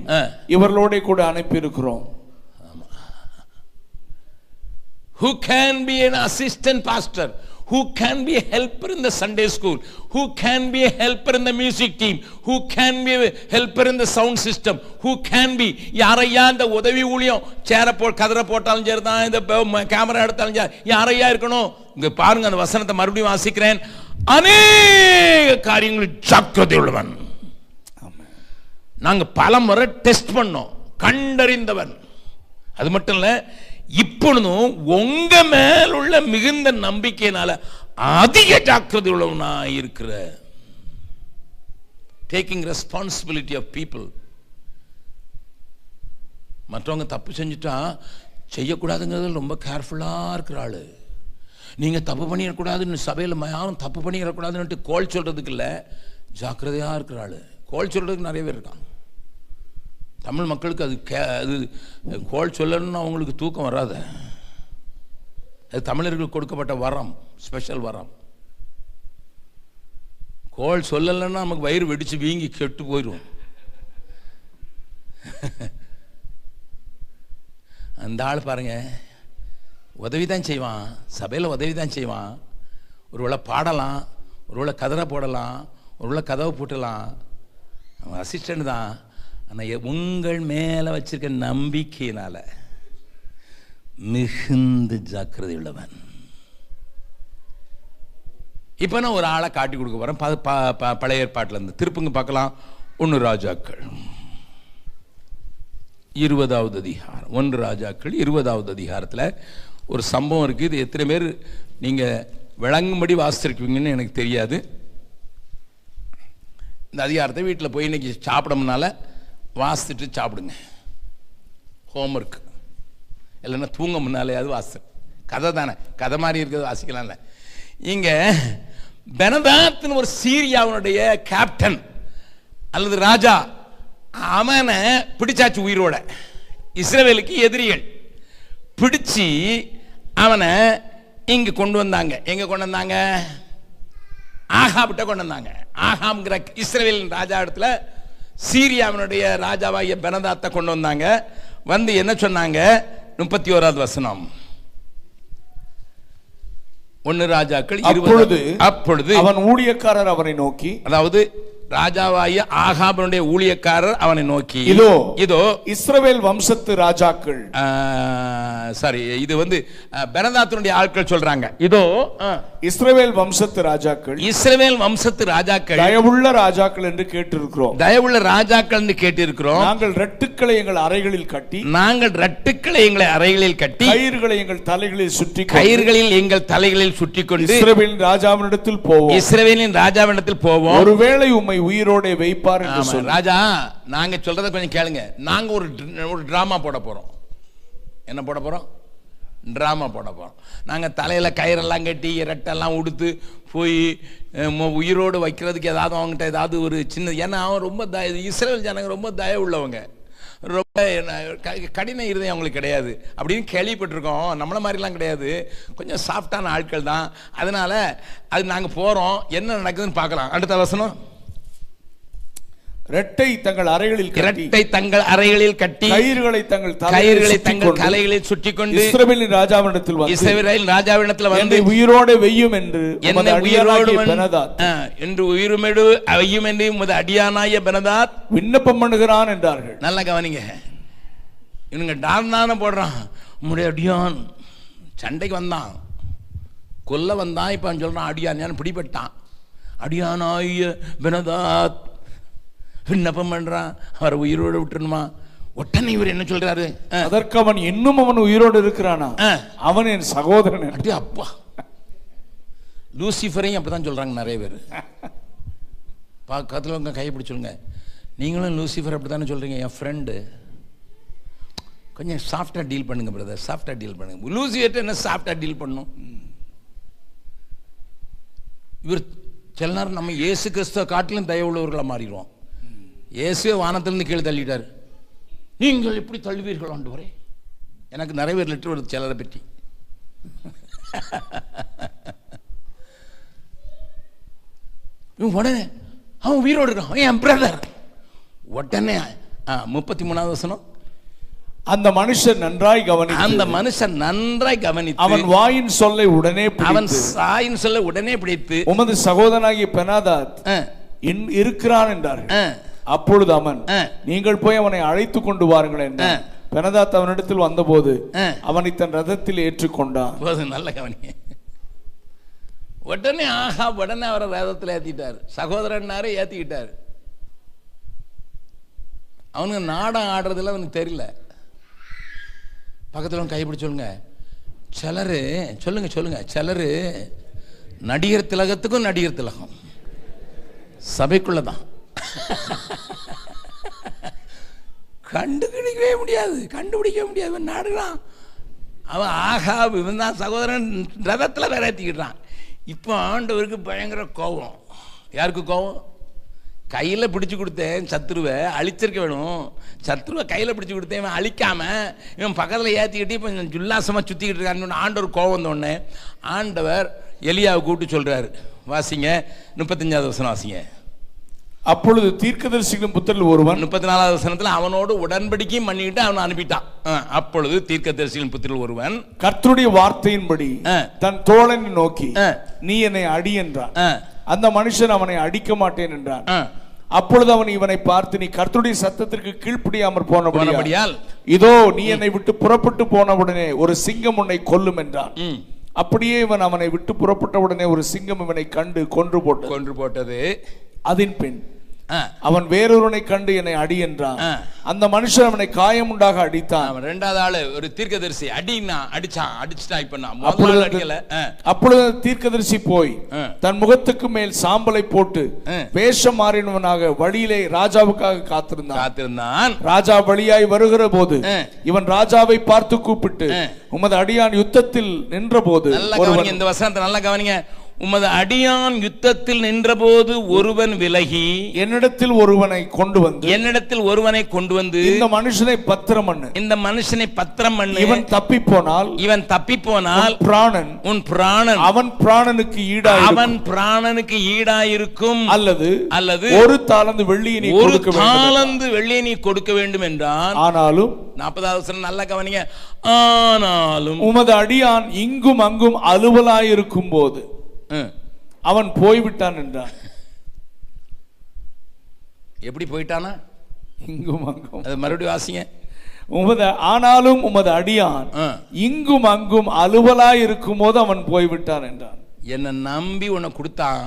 இவர்களோட கூட அனுப்பி இருக்கிறோம். Who can be an assistant pastor? who can be a helper in the Sunday school, who can be a helper in the music team, who can be a helper in the sound system, who can be யாரையா இந்த உதவி ஊழியம் சேர கதற போட்டாலும் சரி தான், இந்த camera எடுத்தாலும் சரி, யாரையா இருக்கணும்? இங்க பாருங்க, அந்த வசனத்தை மறுபடியும் வாசிக்கிறேன். அநேக காரியங்களில் ஜாக்கிரதை உள்ளவன். நாங்க பல முறை டெஸ்ட் பண்ணோம், கண்டறிந்தவன். அது மட்டும் இல்ல, இப்பொழுதும் உங்க மேல் உள்ள மிகுந்த நம்பிக்கையினால அதிக ஜாக்கிரதை உள்ளவனா இருக்கிற. Taking responsibility of people. மற்றவங்க தப்பு செஞ்சுட்டா செய்யக்கூடாதுங்கிறது ரொம்ப கேர்ஃபுல்லா இருக்கிற ஆளு. நீங்க தப்பு பண்ணிடக்கூடாதுன்னு சபையில் யாரும் தப்பு பண்ணிடக்கூடாதுன்னு கோல் சொல்றதுக்கு இல்லை, ஜாக்கிரதையா இருக்கிற ஆளு. கோல் சொல்றதுக்கு நிறைய பேர் இருக்காங்க. தமிழ் மக்களுக்கு அது கோல் சொல்லணும்னு அவங்களுக்கு தூக்கம் வராது. அது தமிழர்களுக்கு கொடுக்கப்பட்ட வரம், ஸ்பெஷல் வரம். கோல் சொல்லலைன்னா நமக்கு வயிறு வெடிச்சு வீங்கி கெட்டு போயிடும். அந்த ஆள் பாருங்க, உதவி தான் செய்வான், சபையில் உதவி தான் செய்வான். ஒருவேளை பாடலாம், ஒருவேளை கதரை போடலாம், ஒருவேளை கதவை போட்டலாம், அவன் அசிஸ்டன்ட் தான். ஆனால் உங்கள் மேலே வச்சிருக்க நம்பிக்கையினால மிகுந்த ஜாக்கிரதை உள்ளவன். இப்போ நான் ஒரு ஆளை காட்டி கொடுக்க போகிறேன். பழைய ஏற்பாட்டிலேருந்து திருப்புங்க பார்க்கலாம். 1 ராஜாக்கள் 20வது அதிகாரம். 1 ராஜாக்கள் 20வது அதிகாரத்தில் ஒரு சம்பவம் இருக்குது. இது எத்தனை பேர் நீங்கள் விளங்கும்படி வாசிச்சிருக்கீங்கன்னு எனக்கு தெரியாது. இந்த அதிகாரத்தை வீட்டில் போய் இன்னைக்கு சாப்பிடமுனால வாசிச்சுட்டு சாப்பிடுங்க. ஹோம்ஒர்க் இல்லைன்னா தூங்க முன்னாலேயாவது வாசி. கதை தானே, கதை மாதிரி இருக்கிறது வாசிக்கலாம்ல. இங்கே பெனதாத்னு ஒரு சீரியாவுடைய கேப்டன் அல்லது ராஜா, அவனை பிடிச்சாச்சு உயிரோட. இஸ்ரவேலுக்கு எதிரிகள் பிடிச்சி அவனை இங்கே கொண்டு வந்தாங்க. எங்கே கொண்டு வந்தாங்க? ஆகாபிட்ட கொண்டு வந்தாங்க. ஆகாம்ங்கிற இஸ்ரவேலின் ராஜா இடத்துல சீரியாவினுடைய ராஜாவாகிய பெனதாத்தை கொண்டு வந்தாங்க. வந்து என்ன சொன்னாங்க? 31வது வசனம். 1 ராஜாக்கள் 20. அப்பொழுது அவன் ஊழியக்காரர் அவரை நோக்கி, அதாவது ராஜாவாகிய ஆகாபனுடைய ஊழியக்காரர் அவனை நோக்கி, இதோ இஸ்ரவேல் வம்சத்து ராஜாக்கள். சாரி, இது வந்து பெனதாத்தினுடைய ஆட்கள் சொல்றாங்க. இதோ இஸ்ரவேல் வம்சத்து ராஜாக்கள், இஸ்ரவேல் வம்சத்து ராஜாக்கள், தயவுள்ள ராஜாக்கள் என்று கேட்டிருக்கிறோம். தயவுள்ள ராஜாக்கள் என்று கேட்டிருக்கிறோம். நாங்கள் ரட்டுக்களை எங்கள் அறைகளில் கட்டி, நாங்கள் ரட்டுக்களை எங்களை அறைகளில் கட்டி, கயிறுகளை எங்கள் தலைகளில் சுற்றி, கயிறுகளில் எங்கள் தலைகளில் சுற்றி கொண்டு இஸ்ரவேலின் ராஜாவினிடத்தில் போவோம். இஸ்ரவேலின் ராஜாவினிடத்தில் போவோம். ஒருவேளை உம்மை உயிரோட வைப்பார் என்று சொன்னார். ராஜா, நாங்க சொல்றத கொஞ்சம் கேளுங்க. நாங்க ஒரு டிராமா போட போறோம். என்ன போட போறோம்? டிராமா போட போறோம். நாங்க தலையில கயிறெல்லாம் கட்டி இரட்டெல்லாம் உடுத்து போய் உயிரோடு வைக்கிறதுக்கு ஏதாவது அவங்ககிட்ட ஏதாவது ஒரு சின்ன, ஏன்னா அவன் ரொம்ப இஸ்ரவேல் ஜனங்க ரொம்ப தயவு உள்ளவங்க, ரொம்ப கடின இருதயம் அவங்களுக்கு கிடையாது அப்படின்னு கேள்விப்பட்டிருக்கோம். நம்மள மாதிரிலாம் கிடையாது, கொஞ்சம் சாஃப்டான ஆட்கள் தான். அதனால அது நாங்கள் போகிறோம், என்ன நடக்குதுன்னு பார்க்கலாம். அடுத்த வசனம். இரட்டை தங்கள் அறைகளில் கட்டி, கயிறுகளை தங்கள் தலைகளில் சுற்றி கொண்டு இஸ்ரவேலின் ராஜாவினிடத்தில் வந்து உயிரோடு வெய்யும் என்று உமது அடியானாய பெனதாத் விண்ணப்பம் பண்ணுகிறான் என்றார்கள். நல்லா கவனிங்க, இவனுங்க டார்னான போடுறான். உம்முடைய அடியான் சண்டைக்கு வந்தான், கொல்ல வந்தான். இப்ப சொல்றான் அடியான், பிடிபட்டான். அடியானாய பெனதாத் விண்ணப்பம் பண்றான், அவர் உயிரோடு விட்டுருமா. உடனே இவர் என்ன சொல்றாரு? அதற்கு அவன் இன்னும் அவன் உயிரோடு இருக்கிறானா, அவன் என் சகோதரன். அப்பா, லூசிஃபரையும் அப்படிதான் சொல்றாங்க நிறைய பேர். பக்கத்தில் உங்க கையை பிடிச்சுங்க, நீங்களும் லூசிஃபர் அப்படித்தானே சொல்றீங்க. என் ஃப்ரெண்டு, கொஞ்சம் சாஃப்டா டீல் பண்ணுங்க பிரதர், சாஃப்டா டீல் பண்ணுங்க. லூசிஃபர்ட்ட என்ன சாஃப்டா டீல் பண்ணும்? இவர் சில நேரம் நம்ம இயேசு கிறிஸ்துவ காட்டிலும் தயவு உள்ளவர்களா மாறிடுவோம். இயேசுவே வானத்திலிருந்து கீழே தள்ளிட்டார். நீங்கள் எப்படி தள்ளுவீர்கள் ஆண்டவரே? எனக்கு நிறைய பேர் லெட்டர் வருது சிலரை பற்றி. உடனே அவன் உயிரோடு இருக்கான், என் பிரதர். உடனே 33வது வசனம். அந்த மனுஷன் நன்றாய் கவனித்து அந்த மனுஷன் நன்றாய் கவனித்து அவன் வாயின் சொல்லை உடனே அவன் பிடித்து சாயின் சொல்ல உடனே பிடித்து உமது சகோதரனாகிய பெனாதாத் இருக்கிறான் என்றார்கள். அப்பொழுது அவன் நீங்கள் போய் அவனை அழைத்து கொண்டு வாருங்கள் என்றான். பெனாதாத் அவனிடத்தில் வந்தபோது அவனை தன் ரதத்தில் ஏற்றுக்கொண்டான். நல்ல கவனிங்க. உடனே ஆஹா உடனே அவரை ரதத்தில் ஏத்திட்டார். சகோதரன்னாரு ஏத்திக்கிட்டார். அவனுக்கு நாடம் ஆடுறதுல அவனுக்கு தெரியல. பக்கத்தில் கைப்பிடி சொல்லுங்க. சிலரு சொல்லுங்க சொல்லுங்க சிலரு நடிகர் திலகத்துக்கும் நடிகர் திலகம் சபைக்குள்ளதான். கண்டுபிடிக்கவே முடியாது. நாடுறான் அவன் ஆகா இவன் தான் சகோதரன் ரதத்தில் வேற ஏற்றிக்கிட்டான். இப்போ ஆண்டவருக்கு பயங்கர கோபம். யாருக்கு கோபம்? கையில் பிடிச்சி கொடுத்தேன் சத்ருவை அழிச்சிருக்க வேணும். சத்ருவை கையில் பிடிச்சி கொடுத்தேன் இவன் அழிக்காம இவன் பக்கத்தில் ஏற்றிக்கிட்டு இப்போ உல்லாசமாக சுற்றிக்கிட்டு இருக்கான்னு ஆண்டவர் கோபம் வந்தோடனே ஆண்டவர் எலியாவை கூப்பிட்டு சொல்கிறாரு. வாசிங்க 35வது வசனம் வாசிங்க. அப்பொழுது தீர்க்கதரிசிகளின் புத்திரரில் ஒருவன் 34வது வசனத்தில் அவனோடு உடன்படிக்கையும் பண்ணிக்கிட்டு அவனை அனுப்பிட்டான். அப்பொழுது தீர்க்கதரிசிகளின் புத்திரரில் ஒருவன் கர்த்தருடைய வார்த்தையின்படி தன் தோழனை நோக்கி நீ என்னை அடி என்றான். அந்த மனுஷன் அவனை அடிக்க மாட்டேன் என்றான். அப்பொழுது அவன் இவனை பார்த்து நீ கர்த்தருடைய சத்தத்திற்கு கீழ்ப்படியாமற் போனபடியால் இதோ நீ என்னை விட்டு புறப்பட்டு போனவுடனே ஒரு சிங்கம் உன்னை கொல்லும் என்றான். அப்படியே இவன் அவனை விட்டு புறப்பட்ட உடனே ஒரு சிங்கம் இவனை கண்டு கொன்று போட்டது. அதன் பின் அவன் வேறொருவனை கண்டு என்னை அடி என்றான். அந்த மனுஷன் அவனை காயம் உண்டாக அடித்தான். இரண்டாவது ஆளு ஒரு தீர்க்கதரிசி அடிச்சுட்டான். அப்பொழுது தீர்க்கதரிசி போய் தன் முகத்துக்கு மேல் சாம்பலை போட்டு வேஷம் மாறினவனாக வழியிலே ராஜாவுக்காக காத்திருந்தான். ராஜா வழியாய் வருகிற போது இவன் ராஜாவை பார்த்து கூப்பிட்டு உமது அடியான் யுத்தத்தில் நின்ற போது இந்த வசனத்தை நல்லா கவனிங்க. உமது அடியான் யுத்தத்தில் நின்றபோது ஒருவன் விலகி என்னிடத்தில் ஒருவனை கொண்டு வந்து இந்த மனுஷனை பத்திரம் பண்ணு. இவன் தப்பி போனால் உன் பிராணன் அவன் பிராணனுக்கு ஈடாயிருக்கும் அல்லது ஒரு தாலந்து வெள்ளியை நீ கொடுக்க வேண்டும் என்றான். ஆனாலும் 40வது வசனம் நல்லா கவனிங்க. ஆனாலும் உமது அடியான் இங்கும் அங்கும் அலுவலாயிருக்கும் போது அவன் போய்விட்டான் என்றான். எப்படி போயிட்டானா? இங்கும் அங்கும். அது மறுபடியும் வாசிங்க. ஆனாலும் உமது அடியான் இங்கும் அங்கும் அலுவலாய் இருக்கும் போது அவன் போய்விட்டான் என்றான். என்னை நம்பி உன்னை கொடுத்தான்.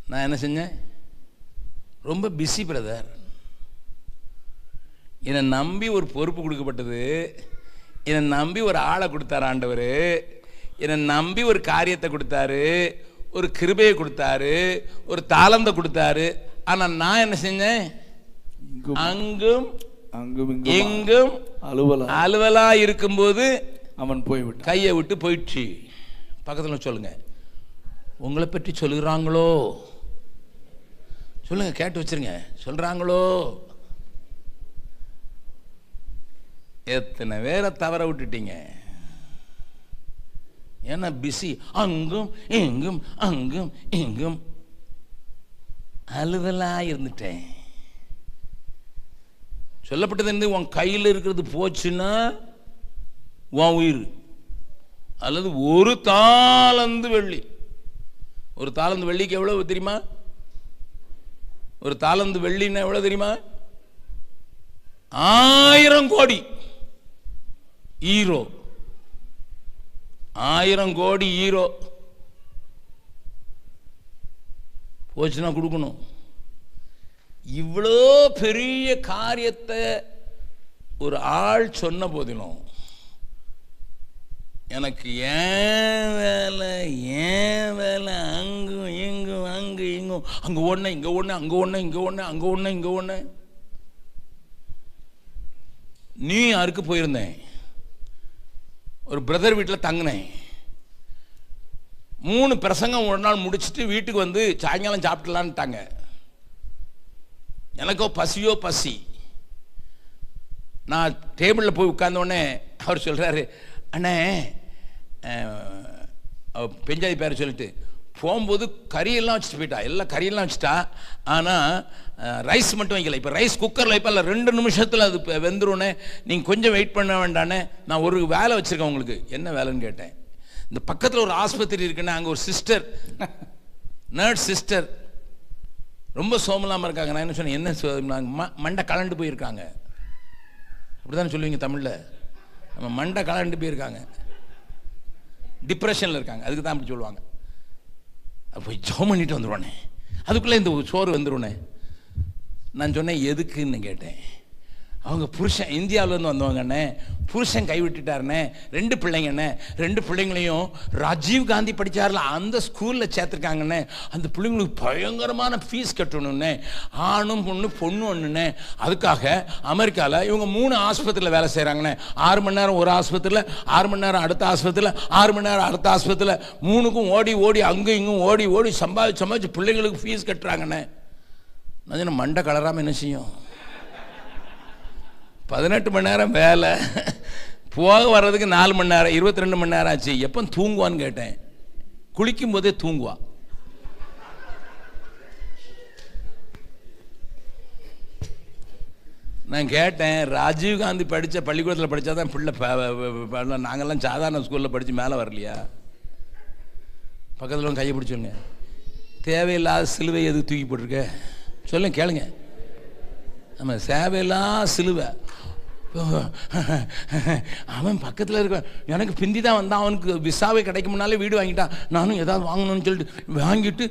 நான் என்ன செஞ்சேன்? ரொம்ப பிஸி பிரதர். என்னை நம்பி ஒரு பொறுப்பு கொடுக்கப்பட்டது. என்னை நம்பி ஒரு ஆளை கொடுத்தார் ஆண்டவர். என்னை நம்பி ஒரு காரியத்தை கொடுத்தாரு, ஒரு கிருபையை கொடுத்தாரு, ஒரு தாளந்தை கொடுத்தாரு. ஆனா நான் என்ன செஞ்சேன்? அங்கும் எங்கும் அலுவலா இருக்கும்போது அவன் போய்விட்டான். கையை விட்டு போயிடுச்சு. பக்கத்தில் சொல்லுங்க. உங்களை பற்றி சொல்லுகிறாங்களோ? சொல்லுங்க, கேட்டு வச்சிருங்க. சொல்றாங்களோ? எத்தனை பேரை தவற விட்டுட்டீங்க. ஏன்னா பிஸி. அங்கும் எங்கும் அலுவலா இருந்துட்டேன். சொல்லப்பட்டது இருந்து உன் கையில் இருக்கிறது போச்சுன்னா உன் உயிர். அல்லது ஒரு தாலந்து வெள்ளி. ஒரு தாலந்து வெள்ளிக்கு எவ்வளவு தெரியுமா? ஒரு தாலந்து வெள்ளின்னா எவ்வளவு தெரியுமா? 1000 கோடி ஈரோ. 1000 கோடி ஈரோ போச்சுன்னா கொடுக்கணும். இவ்வளோ பெரிய காரியத்தை ஒரு ஆள் சொன்ன போதிலும் எனக்கு ஏன் வேலை அங்கும் இங்கும் அங்கே ஒன்று இங்கே ஒன்று. நீ யாருக்கு போயிருந்தேன்? ஒரு பிரதர் வீட்டில் தங்கினேன். 3 பிரசங்கம் ஒரு நாள் முடிச்சுட்டு வீட்டுக்கு வந்து சாயங்காலம் சாப்பிடலான்ட்டாங்க. எனக்கோ பசி. நான் டேபிளில் போய் உட்கார்ந்தோடனே அவர் சொல்கிறாரு, அண்ணே பெஞ்சாதி பேரை சொல்லிட்டு போகும்போது கறியெல்லாம் வச்சுட்டு போயிட்டா, எல்லாம் கறியெல்லாம் வச்சுட்டா. ஆனால் ரைஸ் மட்டும் வைக்கல. இப்போ ரைஸ் குக்கரில் இப்போ இல்லை, 2 நிமிஷத்தில் அது வெந்துருனே, நீங்கள் கொஞ்சம் வெயிட் பண்ண வேண்டானே. நான் ஒரு வேலை வச்சுருக்கேன் உங்களுக்கு. என்ன வேலைன்னு கேட்டேன். இந்த பக்கத்தில் ஒரு ஆஸ்பத்திரி இருக்குன்னா அங்கே ஒரு சிஸ்டர், நர்ஸ் சிஸ்டர் ரொம்ப சோமலாமல் இருக்காங்க. நான் என்ன சொன்னேன், என்ன மண்டை கலண்டு போயிருக்காங்க. அப்படி தானே சொல்லுவீங்க தமிழில். நம்ம மண்டை கலண்டு போயிருக்காங்க, டிப்ரெஷனில் இருக்காங்க, அதுக்கு தான் அப்படி சொல்லுவாங்க. அப்போ ஜோம் பண்ணிட்டு வந்துடுவானே, அதுக்குள்ளே இந்த சோறு வந்துடுவானே. நான் சொன்னேன் எதுக்குன்னு கேட்டேன். அவங்க புருஷன் இந்தியாவிலேருந்து வந்தவங்கண்ணே, புருஷன் கைவிட்டுட்டாருண்ணே, 2 பிள்ளைங்கண்ணே, 2 பிள்ளைங்களையும் ராஜீவ் காந்தி படித்தார்ல அந்த ஸ்கூலில் சேர்த்துருக்காங்கண்ணே. அந்த பிள்ளைங்களுக்கு பயங்கரமான ஃபீஸ் கட்டணும்னே, ஆணும் பொண்ணு ஒன்றுண்ணே. அதுக்காக அமெரிக்காவில் இவங்க 3 ஆஸ்பத்திரியில் வேலை செய்கிறாங்கண்ணே. 6 மணி நேரம் ஒரு ஆஸ்பத்திரியில், 6 மணி நேரம் அடுத்த ஆஸ்பத்திரியில், 6 மணி நேரம் அடுத்த ஆஸ்பத்திரியில், 3க்கும் ஓடி ஓடி அங்கே இங்கும் ஓடி ஓடி சம்பாதிச்சு பிள்ளைங்களுக்கு ஃபீஸ் கட்டுறாங்கண்ணே. நான் சொன்ன மண்டை கலராமல் என்ன செய்யும்? 18 மணி நேரம் வேலை, போக வர்றதுக்கு 4 மணி நேரம், 22 மணி நேரம் ஆச்சு. எப்போ தூங்குவான்னு கேட்டேன். குளிக்கும் போதே தூங்குவா. நான் கேட்டேன், ராஜீவ் காந்தி படித்த பள்ளிக்கூடத்தில் படித்தா தான் பிள்ளை, நாங்கள்லாம் சாதாரண ஸ்கூலில் படித்து மேலே வரலையா? பக்கத்தில் கையை பிடிச்சோங்க. தேவையில்லாத சிலுவை எது தூக்கி போட்டிருக்க சொல்லுங்க, கேளுங்க. நம்ம தேவையில்லாத சிலுவை. அவன் பக்கத்தில் இருக்க எனக்கு பிந்தி தான் வந்தான். அவனுக்கு விசாவை கிடைக்கும்னாலே வீடு வாங்கிட்டான். நானும் ஏதாவது வாங்கணும்னு சொல்லிட்டு வாங்கிட்டு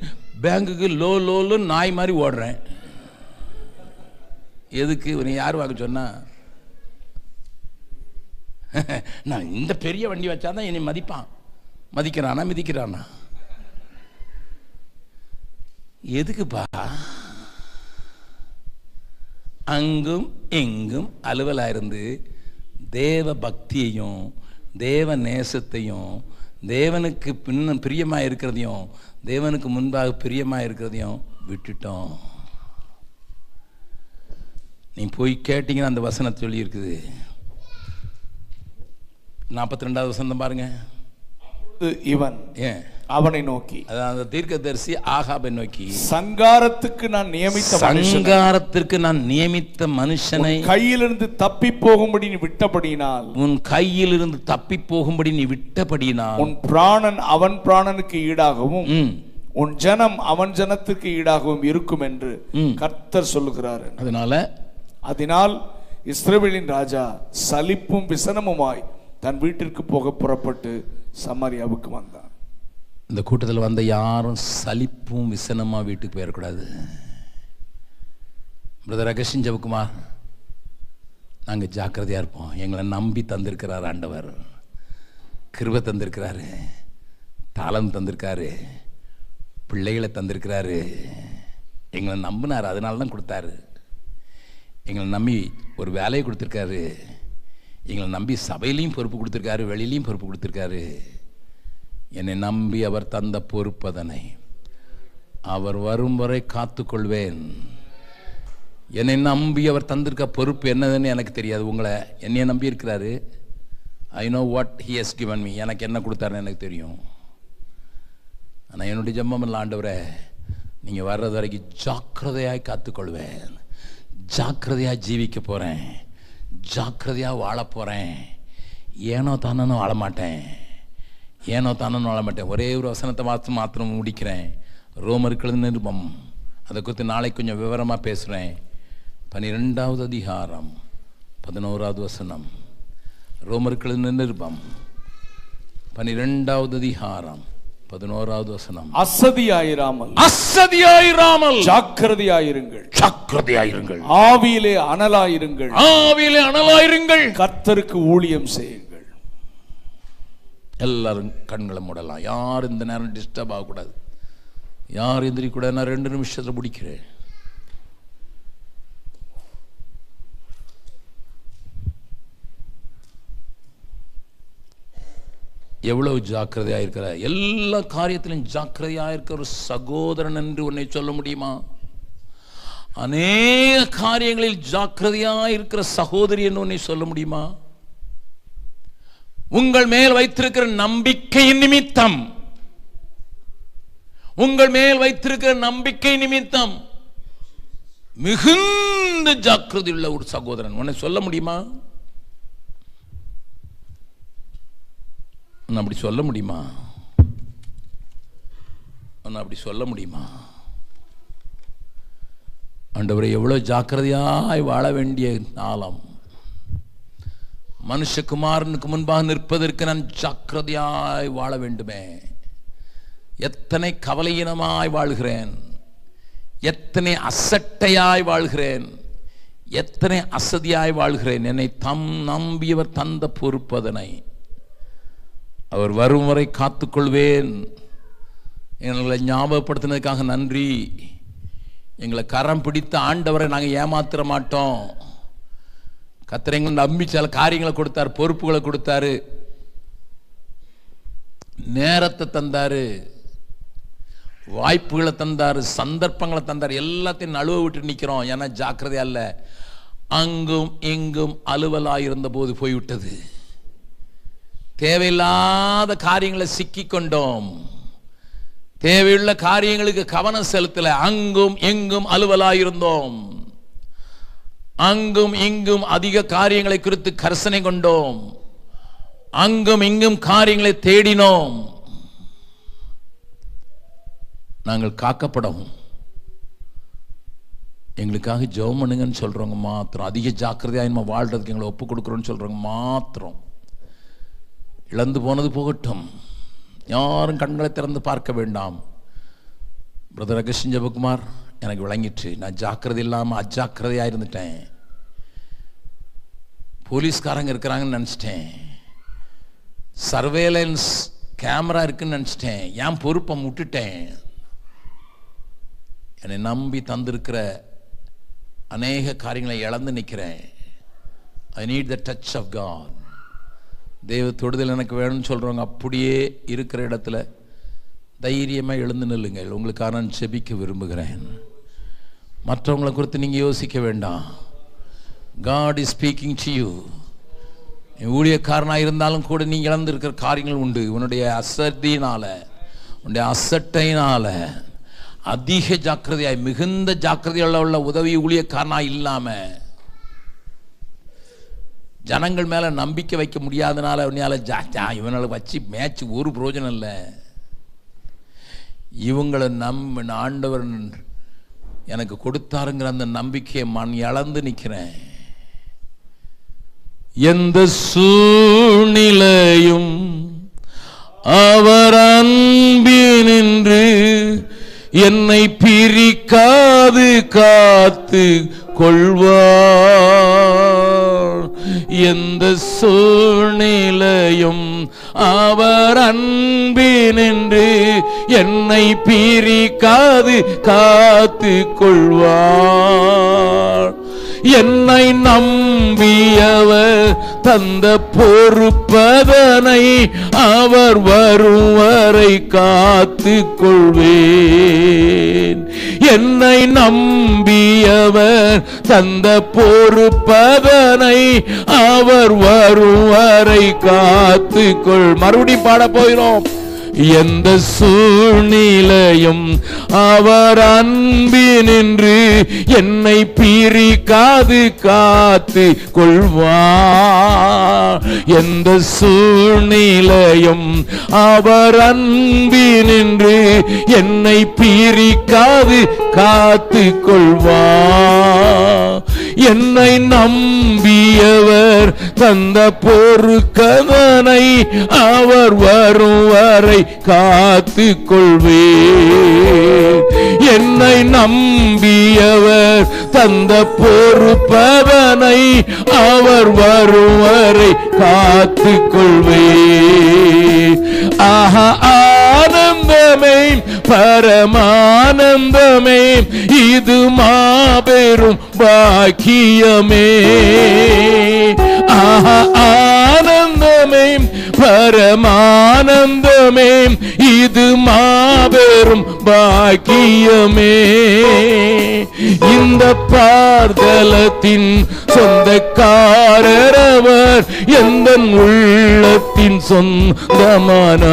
பேங்குக்கு லோன்னு நாய் மாதிரி ஓடுறேன். எதுக்கு? நீ யார் வாங்க சொன்னா? நான் இந்த பெரிய வண்டி வச்சாதான் என்னை மதிப்பான். மதிக்கிறானா மிதிக்கிறானா? எதுக்குப்பா? அங்கும் எங்கும் அலுவலாக இருந்து தேவ பக்தியையும் தேவ நேசத்தையும் தேவனுக்கு பிரியமாக இருக்கிறதையும் தேவனுக்கு முன்பாக பிரியமாக இருக்கிறதையும் விட்டுட்டோம். நீ போய் கேட்டீங்கன்னா அந்த வசனத்தை சொல்லி இருக்குது. 42வது வசனம் பாருங்க. இவன் அவனை நோக்கி, அதாவது தீர்க்கதரிசி ஆகாபை நோக்கி, சங்காரத்துக்கு நான் நியமித்த மனுஷனை கையிலிருந்து தப்பி போகும்படி நீ விட்டபடியினால், உன் கையிலிருந்து தப்பி போகும்படி நீ விட்டபடியினால், உன் பிராணன் அவன் பிராணனுக்கு ஈடாகவும் உன் ஜனம் அவன் ஜனத்துக்கு ஈடாகவும் இருக்கும் என்று கர்த்தர் சொல்லுகிறார். அதனால் இஸ்ரவேலின் ராஜா சலிப்பும் விசனமுமாய் தன் வீட்டிற்கு போக புறப்பட்டு சமாரியாவுக்கு வந்தான். இந்த கூட்டத்தில் வந்த யாரும் சலிப்பும் விசனமா வீட்டுக்கு போயிடக்கூடாது. பிரதர் அகஸ்டின் ஜெபக்குமார், நாங்கள் ஜாக்கிரதையா இருப்போம். எங்களை நம்பி தந்திருக்கிறார் ஆண்டவர். கிருபை தந்திருக்கிறாரு, தாளம் தந்திருக்காரு, பிள்ளைகளை தந்திருக்கிறாரு. எங்களை நம்பினார், அதனால தான் கொடுத்தாரு. எங்களை நம்பி ஒரு வேலையை கொடுத்துருக்காரு. எங்களை நம்பி சபையிலையும் பொறுப்பு கொடுத்துருக்காரு, வெளியிலையும் பொறுப்பு கொடுத்துருக்காரு. என்னை நம்பி அவர் தந்த பொறுப்பதனை அவர் வரும் வரை காத்துக்கொள்வேன். என்னை நம்பி அவர் தந்திருக்க பொறுப்பு என்னதுன்னு எனக்கு தெரியாது. உங்களை என்னைய நம்பி இருக்கிறாரு. I know what he has given me. எனக்கு என்ன கொடுத்தாருன்னு எனக்கு தெரியும். ஆனால் என்னுடைய ஜெபம் இல்லை, ஆண்டவரே நீங்கள் வர்றது வரைக்கும் ஜாக்கிரதையாய் காத்துக்கொள்வேன், ஜாக்கிரதையாக ஜீவிக்க போகிறேன், ஜாக்கிரதையாக வாழ போகிறேன். ஏனோ தானோ வாழ மாட்டேன், ஏனோ தானோ வாழ மாட்டேன். ஒரே ஒரு வசனத்தை மாத்திரம் முடிக்கிறேன். ரோமர்கள் நிருபம், அதை குறித்து நாளைக்கு கொஞ்சம் விவரமாக பேசுகிறேன். 12வது அதிகாரம் 11வது வசனம். ரோமர்கள் நிருபம் 12வது அதிகாரம் 11வது வசனம். அசதியாயிராமல் ஜாக்கிரதையாயிருங்கள், ஆவியிலே அனலாயிருங்கள், கர்த்தருக்கு ஊழியம் செய்யுங்கள். எல்லாரும் கண்களை மூடலாம். யாரும் இந்த நேரம் டிஸ்டர்ப் ஆகக்கூடாது, யார் எந்திரிக்கூடாது. நான் 2 நிமிஷத்தில் முடிக்கிறேன். எவ்வளவு ஜாக்கிரதையாக இருக்கிற, எல்லா காரியத்திலும் ஜாக்கிரதையாக இருக்கிற ஒரு சகோதரன் என்று உன்னை சொல்ல முடியுமா? அநேக காரியங்களில் ஜாக்கிரதையாக இருக்கிற சகோதரி என்று உன்னை சொல்ல முடியுமா? உங்கள் மேல் வைத்திருக்கிற நம்பிக்கையின் நிமித்தம் உங்கள் மேல் வைத்திருக்கிற நம்பிக்கை நிமித்தம் மிகுந்த ஜாக்கிரதை உள்ள ஒரு சகோதரன். உன்னை சொல்ல முடியுமா? அப்படி சொல்ல முடியுமா? அப்படி சொல்ல முடியுமா? ஆண்டவரே, எவ்வளவு ஜாக்கிரதையாய் வாழ வேண்டிய காலம். மனுஷகுமாரனுக்கு முன்பாக நிற்பதற்கு நான் ஜாக்கிரதையாய் வாழ வேண்டுமே. எத்தனை கவலையினமாய் வாழ்கிறேன், எத்தனை அசட்டையாய் வாழ்கிறேன், எத்தனை அசதியாய் வாழ்கிறேன். என்னை நம்பியவர் தந்த பொறுப்பதனை அவர் வரும் வரை காத்துக்கொள்வேன். எங்களை ஞாபகப்படுத்தினதுக்காக நன்றி. எங்களை கரம் பிடித்த ஆண்டவரை நாங்கள் ஏமாத்திர மாட்டோம். கர்த்தர் எங்களை நம்பி சில காரியங்களை கொடுத்தார், பொறுப்புகளை கொடுத்தாரு, நேரத்தை தந்தாரு, வாய்ப்புகளை தந்தாரு, சந்தர்ப்பங்களை தந்தார். எல்லாத்தையும் நழுவ விட்டு நிற்கிறோம். ஏன்னா ஜாக்கிரதையா இல்ல. அங்கும் இங்கும் அலுவலாயிருந்த போது போய்விட்டது. தேவையில்லாத காரியங்களை சிக்கி கொண்டோம். தேவையுள்ள காரியங்களுக்கு கவனம் செலுத்தல. அங்கும் எங்கும் அலுவலாயிருந்தோம். அங்கும் இங்கும் அதிக காரியங்களை குறித்து கர்சனை கொண்டோம். அங்கும் இங்கும் காரியங்களை தேடினோம். நாங்கள் காக்கப்படவும் எங்களுக்காக ஜெபம் பண்ணுங்கன்னு சொல்றவங்க மாத்திரம், அதிக ஜாக்கிரதையாக நம்ம வாழ்றதுக்கு எங்களை ஒப்பு கொடுக்குறோன்னு சொல்றவங்க மாத்திரம், இழந்து போனது போகட்டும், யாரும் கண்களை திறந்து பார்க்க வேண்டாம். பிரதர் அகஸ்டின் ஜெபகுமார், எனக்கு விளங்கிட்டு நான் ஜாக்கிரதை இல்லாமல் அஜாக்கிரதையாக இருந்துட்டேன். போலீஸ்காரங்க இருக்கிறாங்கன்னு நினச்சிட்டேன், சர்வேலன்ஸ் கேமரா இருக்குன்னு நினச்சிட்டேன், என் பொறுப்பை விட்டுட்டேன். என்னை நம்பி தந்திருக்கிற அநேக காரியங்களை இழந்து நிற்கிறேன். I need the touch of God. தேவ தொடுதல் எனக்கு வேணும்னு சொல்கிறவங்க அப்படியே இருக்கிற இடத்துல தைரியமாக எழுந்து நில்லுங்கள். உங்களுக்காக நான் செபிக்க விரும்புகிறேன். மற்றவங்களை குறித்து நீங்கள் யோசிக்க வேண்டாம். God is speaking to you. ஊழியக்காரனாக இருந்தாலும் கூட நீங்கள் இழந்திருக்கிற காரியங்கள் உண்டு. உன்னுடைய அசதியினால, உன்னுடைய அசட்டையினால அதிக ஜாக்கிரதையாய், மிகுந்த ஜாக்கிரதையுள்ள உள்ள உதவி ஊழியக்காரனாக இல்லாமல் ஜனங்கள் மேலே நம்பிக்கை வைக்க முடியாதனால இவனால வச்சு மேட்ச் ஒரு பிரயோஜனம் இல்லை. இவங்களை ஆண்டவர் எனக்கு கொடுத்தாருங்கிற அந்த நம்பிக்கையை நான் இழந்து நிற்கிறேன். எந்த சூழ்நிலையும் அவர் அன்பினின்று என்னை பிரிக்காது காத்து கொள்வார். எந்த சூழ்நிலையும் அவர் அன்பினின்று என்னை பிரிக்காது காத்து கொள்வார். என்னை நம்பியவர் தந்த பொறுப்பதனை அவர் வரும் வரை காத்து கொள்வேன். என்னை நம்பியவர் தந்த பொறுப்பதனை அவர் வரும் வரை காத்து கொள். மறுபடியும் பாட போகிறோம். எந்த சூழ்நிலையும் அவர் அன்பினின்று என்னை பிரிக்காது காத்து கொள்வார். எந்த சூழ்நிலையும் அவர் அன்பினின்று என்னை பிரிக்காது காத்து கொள்வார். என்னை நம்பியவர் தந்த பொறுக்கதனை அவர் வரும் வரை காத்து கொள்வேன். என்னை நம்பியவர் தந்த பொறுப்பதனை அவர் வரும் வரை காத்து கொள்வேன். ஆஹா ஆனந்தமே, பரமானந்தமே, இது மாபெரும் பாக்கியமே. ஆஹா ஆனந்தமே, பரமானந்தமே, இது மாபெரும் பாக்கியமே. இந்த பார்தலத்தின் சொந்தக்காரரவர் எந்த உள்ளத்தின் சொந்தமானார்.